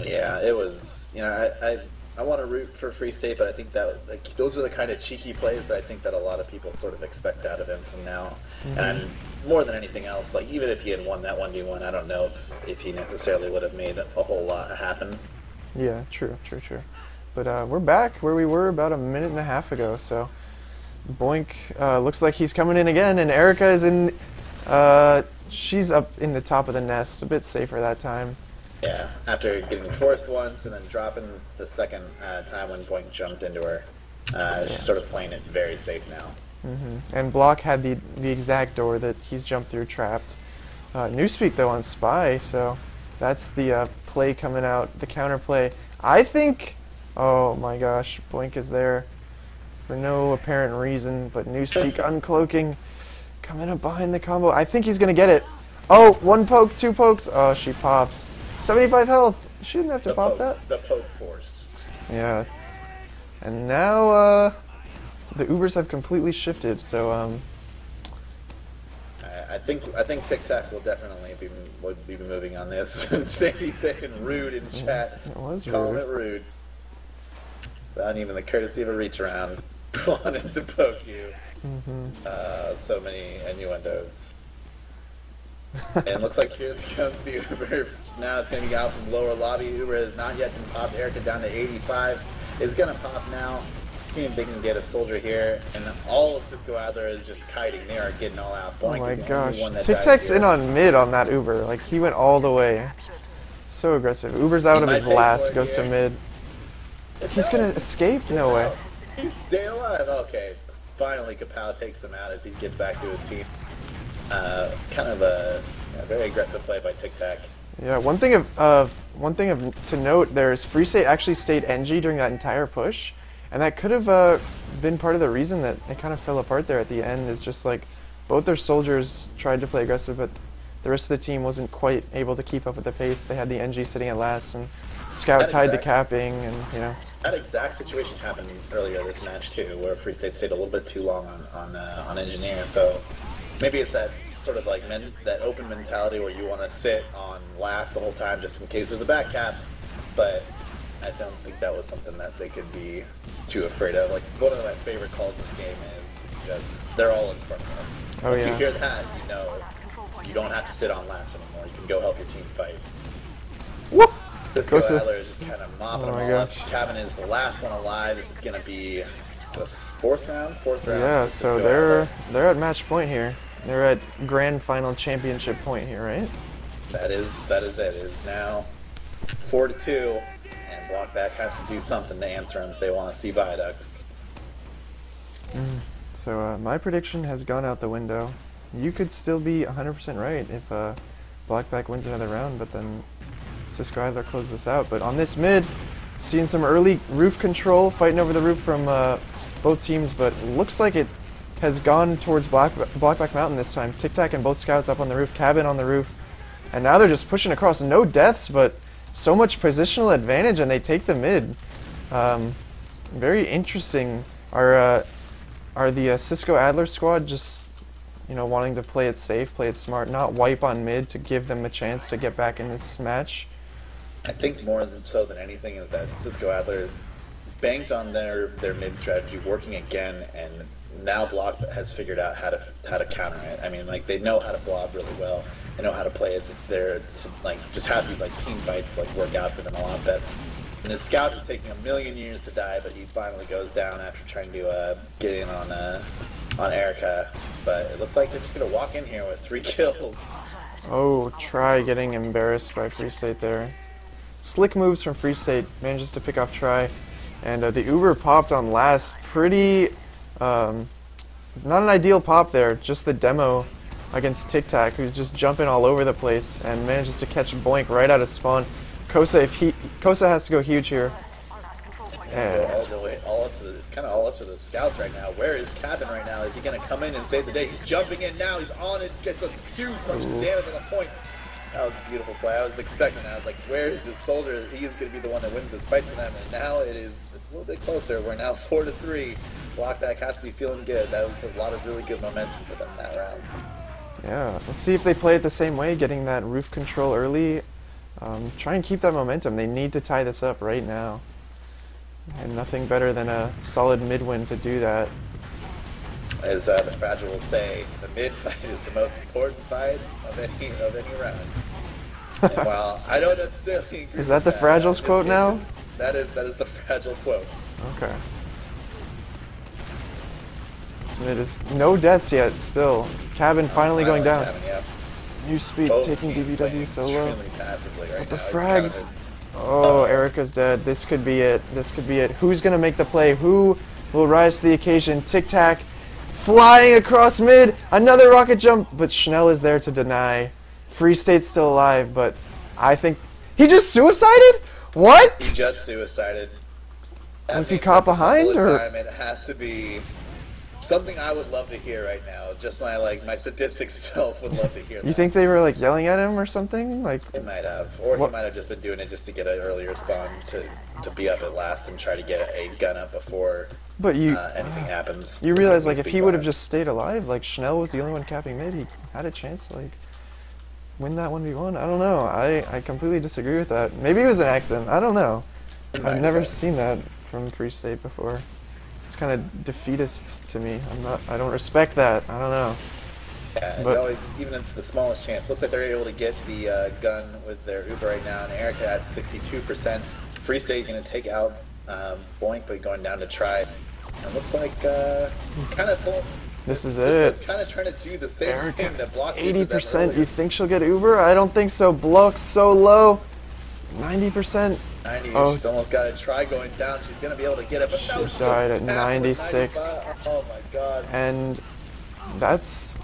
Yeah, it was, I want to root for Free State, but I think that those are the kind of cheeky plays that I think that a lot of people sort of expect out of him from now. Mm-hmm. And more than anything else, even if he had won that 1v1, I don't know if he necessarily would have made a whole lot happen. Yeah, true. But we're back where we were about a minute and a half ago, so Boink looks like he's coming in again, and Erica is in, she's up in the top of the nest, a bit safer that time. Yeah, after getting forced once and then dropping the second time when Boink jumped into her, she's sort of playing it very safe now. Mm-hmm. And Block had the exact door that he's jumped through trapped. Newspeak, though, on Spy, so that's the play coming out, the counter play. I think, oh my gosh, Boink is there for no apparent reason, but Newspeak uncloaking, coming up behind the combo. I think he's going to get it. Oh, one poke, two pokes. Oh, she pops. 75 health. She didn't have to pop that. The poke force. Yeah. And now the Ubers have completely shifted, so I think Tic Tac will definitely be moving on this. Sandy saying rude in chat. It was calling rude. It rude. Without even the courtesy of a reach around. Wanting to poke you. Mm-hmm. So many innuendos. And it looks like here comes the Uber. Now it's going to be out from lower lobby. Uber has not yet been popped. Erica down to 85. Is going to pop now. See if they can get a soldier here. And all of Cisco Adler is just kiting. They are getting all out. Boink Oh my is the gosh. only one that Tic dies Tac's here. in on mid on that Uber. Like, he went all the way. So aggressive. Uber's out of his might pay last, for it goes to here. mid. He's going to escape? No way. He's still alive. Okay. Finally, Kapow takes him out as he gets back to his team. Kind of a very aggressive play by Tic Tac. Yeah, one thing to note there is Free State actually stayed NG during that entire push, and that could have been part of the reason that it kind of fell apart there at the end. Is just like both their soldiers tried to play aggressive, but the rest of the team wasn't quite able to keep up with the pace. They had the NG sitting at last, and Scout tied to capping, and That exact situation happened earlier this match too, where Free State stayed a little bit too long on Engineer. So maybe it's that sort of that open mentality where you want to sit on last the whole time just in case there's a back cap. But I don't think that was something that they could be too afraid of. Like, one of my favorite calls in this game is just they're all in front of us. Oh, Once yeah. you hear that, you know you don't have to sit on last anymore. You can go help your team fight. whoop! Cisco Goes to- Adler is just kind of mopping Oh them my all up. gosh. Cabin is the last one alive. This is going to be the fourth round. Yeah, for so Cisco they're at match point here. They're at grand final championship point here, right? That is it. It is now 4-2, and Blockback has to do something to answer them if they want to see Viaduct. So my prediction has gone out the window. You could still be 100% right if Blockback wins another round, but then Cisco Adler closes this out. But on this mid, seeing some early roof control, fighting over the roof from both teams, but looks like it has gone towards Blockback Mountain this time. Tic Tac and both scouts up on the roof, Cabin on the roof, and now they're just pushing across. No deaths, but so much positional advantage, and they take the mid. Very interesting. Are the Cisco Adler squad just wanting to play it safe, play it smart, not wipe on mid to give them a chance to get back in this match? I think more so than anything is that Cisco Adler banked on their mid strategy working again, and now Block has figured out how to counter it. I mean, like, they know how to blob really well. They know how to play as they're to like just have these like team fights like work out for them a lot better. And his scout is taking 1,000,000 years to die, but he finally goes down after trying to get in on Erica. But it looks like they're just gonna walk in here with 3 kills. Oh, Try getting embarrassed by Free State there. Slick moves from Free State, manages to pick off Try. And the Uber popped on last. Pretty, not an ideal pop there, just the demo against Tic Tac, who's just jumping all over the place and manages to catch Boink right out of spawn. Kosa, Kosa has to go huge here. All the way, it's kind of all up to the scouts right now. Where is Cabin right now? Is he going to come in and save the day? He's jumping in now. He's on it. Gets a huge bunch of damage on the point. That was a beautiful play. I was expecting that. I was like, where is this soldier? He is going to be the one that wins this fight for them. And now it's a little bit closer. We're now 4-3. Blockback has to be feeling good. That was a lot of really good momentum for them in that round. Yeah, let's see if they play it the same way, getting that roof control early. Try and keep that momentum. They need to tie this up right now. And nothing better than a solid mid-win to do that. As the Fragile will say, the mid fight is the most important fight of any round. And while I don't necessarily agree Is that the Fragile's quote now? That is the Fragile quote. Okay. This mid is no deaths yet. Still, Cabin finally going down. Cabin, yeah. New speed Both taking teams DBW playing solo. extremely passively right But the now. frags. It's kind of Oh, Erica's dead. This could be it. This could be it. Who's gonna make the play? Who will rise to the occasion? Tic Tac flying across mid. Another rocket jump, but Schnell is there to deny. Free State's still alive, but I think he just suicided. What? He just suicided. Was he caught behind, or? It has to be something I would love to hear right now. Just my statistics self would love to hear that. You think they were like yelling at him or something? Like They might have, or he might have just been doing it just to get an earlier spawn to be up at last and try to get a gun up before but anything happens. you realize like if he would have just stayed alive, like Schnell was the only one capping mid, he had a chance to like win that 1v1. I don't know. I completely disagree with that. Maybe it was an accident. I don't know. I've never seen that from Free State before. It's kind of defeatist to me. I don't respect that. I don't know. Yeah, But- always, even at the smallest chance. Looks like they're able to get the gun with their Uber right now, and Erica at 62%. Free State going to take out Boink, but going down to Try. And looks like kind of This is Cisco's it. kind of trying to do the same Erica, thing that Block did to them 80%. earlier. You think she'll get Uber? I don't think so. Block's so low. 90%. 90, Oh. she's almost got a Try going down. She's going to be able to get it, but no, She's she died goes at down with 96. 95. Oh my god. And that's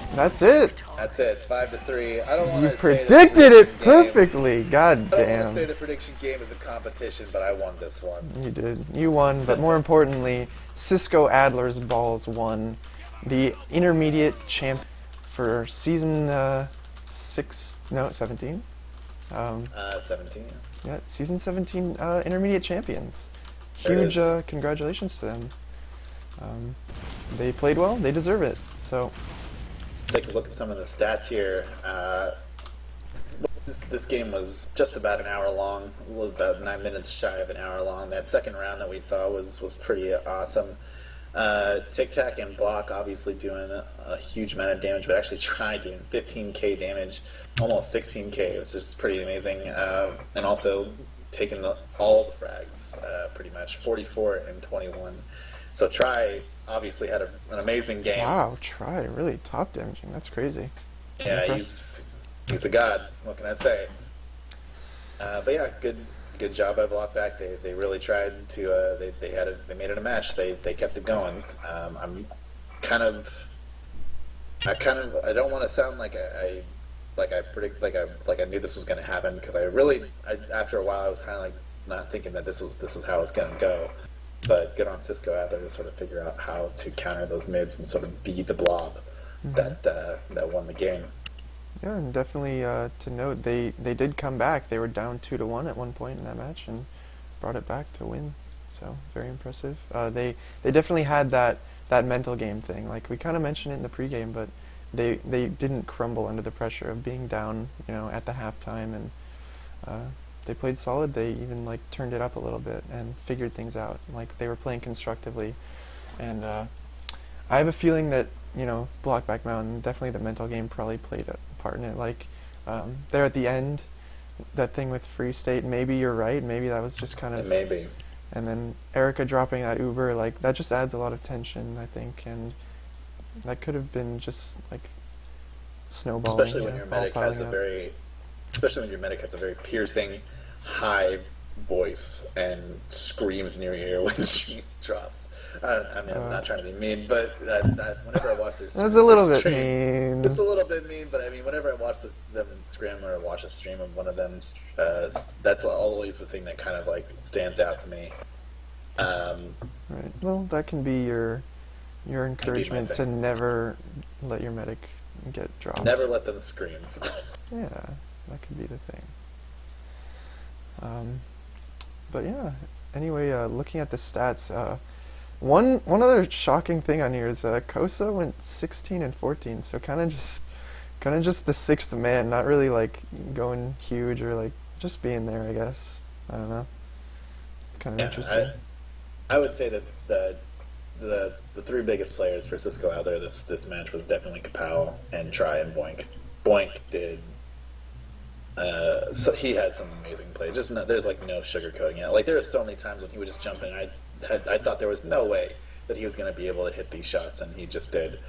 it. That's it, 5-3. I don't want You to predicted it perfectly. God I don't want to damn. say the prediction game is a competition, but I won this one. You did. You won, but more importantly, Cisco Adlers Balls won the intermediate champ for season 17. 17. Yeah, season 17 intermediate champions. There it Huge is. congratulations to them. They played well. They deserve it. So Take a look at some of the stats here. This game was just about an hour long, about 9 minutes shy of an hour long. That second round that we saw was pretty awesome. Tic Tac and Block obviously doing a huge amount of damage, but actually Try doing 15k damage, almost 16k. It was just pretty amazing. And also taking all the frags, pretty much 44 and 21. So Try obviously had an amazing game. wow, Try really top damaging. That's crazy. Yeah, Impressed. he's a god. What can I say? But yeah, good job by Blockback. They really tried to. They made it a match. They kept it going. I don't want to sound like I knew this was going to happen, because after a while I was kind of like not thinking that this was how it was going to go. But good on Cisco out there to sort of figure out how to counter those mids and sort of be the blob that won the game. Yeah, and definitely to note, they did come back. They were down 2-1 at one point in that match and brought it back to win. So very impressive. They definitely had that mental game thing. Like we kind of mentioned it in the pregame, but they didn't crumble under the pressure of being down, at the halftime, and they played solid. They even like turned it up a little bit and figured things out. Like they were playing constructively, and I have a feeling that Blockback Mountain, definitely the mental game probably played a part in it. Like there at the end, that thing with Free State. Maybe you're right. Maybe that was just kind of Maybe. And then Erica dropping that Uber, like that just adds a lot of tension, I think, and that could have been just like snowballing. Especially when your medic has especially when your medic has a very piercing, high voice and screams in your ear when she drops. I mean, I'm not trying to be mean, but whenever I watch this, that's a little bit mean. It's a little bit mean, but I mean, whenever I watch them scrim or watch a stream of one of them, that's always the thing that kind of like stands out to me. Right. Well, that can be your encouragement to never let your medic get dropped. Never let them scream. Yeah, that could be the thing. But yeah. Anyway, looking at the stats, one other shocking thing on here is Kosa went 16 and 14, so kind of just the sixth man, not really like going huge or like just being there, I guess. I don't know. Kind of interesting. I would say that the three biggest players for Cisco out there this match was definitely Kapow and Try and Boink. Boink did. So he had some amazing plays. There's like no sugarcoating it. Like there were so many times when he would just jump in. I thought there was no way that he was going to be able to hit these shots, and he just did.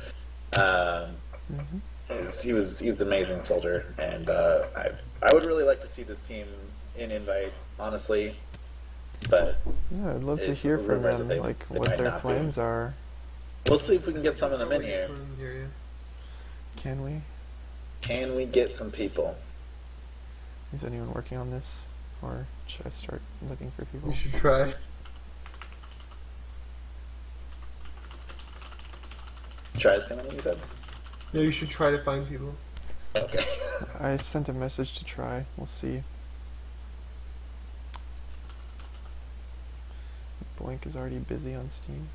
He was an amazing soldier, and I would really like to see this team in Invite, honestly. But yeah, I'd love to hear from them, like what their plans are. We'll see if we can get some of them in here. Can we? Can we get some people? Is anyone working on this, or should I start looking for people? You should try. Try's coming in, you said? Yeah, you should try to find people. Okay. I sent a message to Try. We'll see. Boink is already busy on Steam.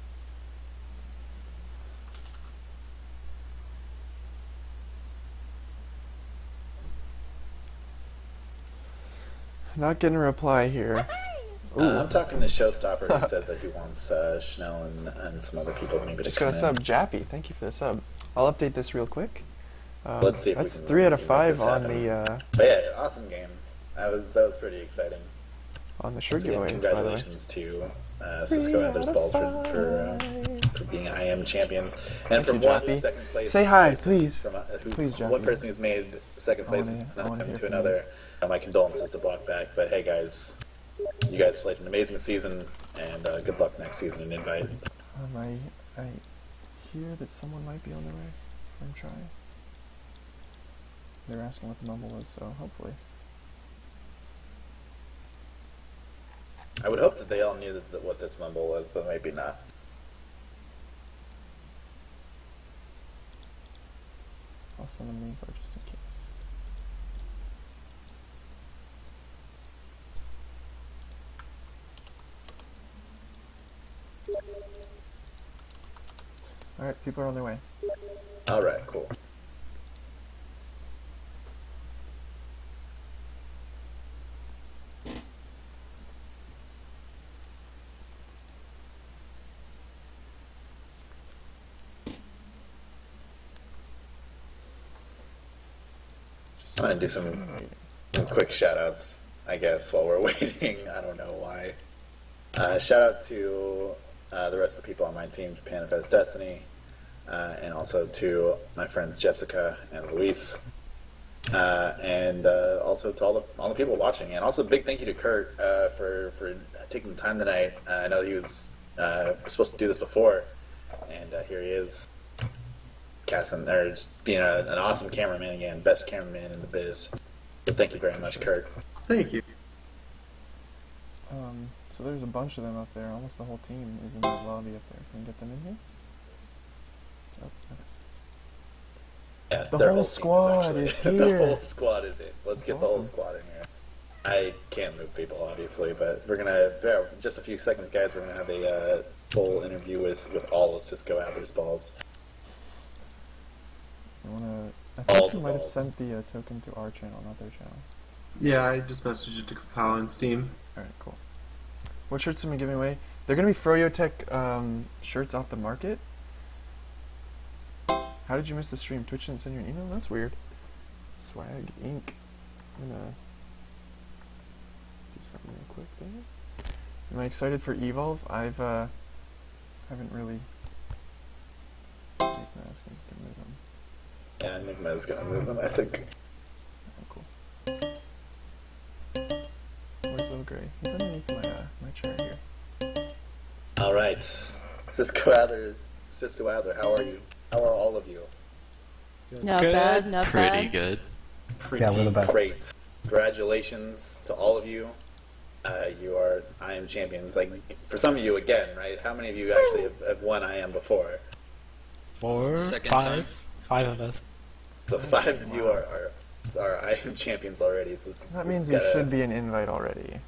Not getting a reply here. I'm talking to Showstopper. He says that he wants Schnell and some other people maybe just to come got a sub. Jappy, thank you for the sub. I'll update this real quick. Let's see if that's we can 3 out of 5 on happen. the. But yeah, awesome game. That was pretty exciting. On the shirt Again, giveaways, congratulations to Cisco Adlers Balls for being IM champions, and from one second place. Say hi, please. From please, Jappy. One person who's made second place to another. My condolences to Blockback. But hey, guys, you guys played an amazing season, and good luck next season in Invite. I hear that someone might be on the way from Try. They're asking what the mumble was, so hopefully. I would hope that they all knew what this mumble was, but maybe not. I'll send them the info just in case. Alright, people are on their way. Alright, cool. I'm going to do some quick shout-outs, I guess, while we're waiting. I don't know why. Shout-out to the rest of the people on my team, Japan and Fez Destiny, and also to my friends Jessica and Luis, and also to all the people watching. And also a big thank you to Kurt for taking the time tonight. I know he was supposed to do this before, and here he is. Casting, or just being an awesome cameraman again, best cameraman in the biz. So thank you very much, Kurt. Thank you. So there's a bunch of them up there. Almost the whole team is in the lobby up there. Can we get them in here? Oh, okay. Yeah, the whole squad is here. The whole squad is in. Let's get awesome. The whole squad in here. I can't move people, obviously, but we're gonna just a few seconds, guys. We're gonna have a full interview with all of Cisco Adlers Balls. I think you might have sent the token to our channel, not their channel. Yeah, I just messaged it to Kapow on Steam. Alright, cool. What shirts am I giving away? They're gonna be Froyotech shirts off the market. How did you miss the stream? Twitch didn't send you an email? That's weird. Swag Inc. I'm gonna do something real quick there. Am I excited for Evolve? I've haven't really. Yeah, Nick Meadows gonna move them, I think. Oh, cool. Where's Little Gray? He's underneath my chair here. All right, Cisco Adler, how are you? How are all of you? Not bad, not Pretty bad. good. Pretty we're the best. great. Congratulations to all of you. You are IM champions. Like, for some of you, again, right? How many of you actually have won IM before? 4, Second 5, time. 5 of us. So 5 of you are IM champions already. So That means you should be an invite already.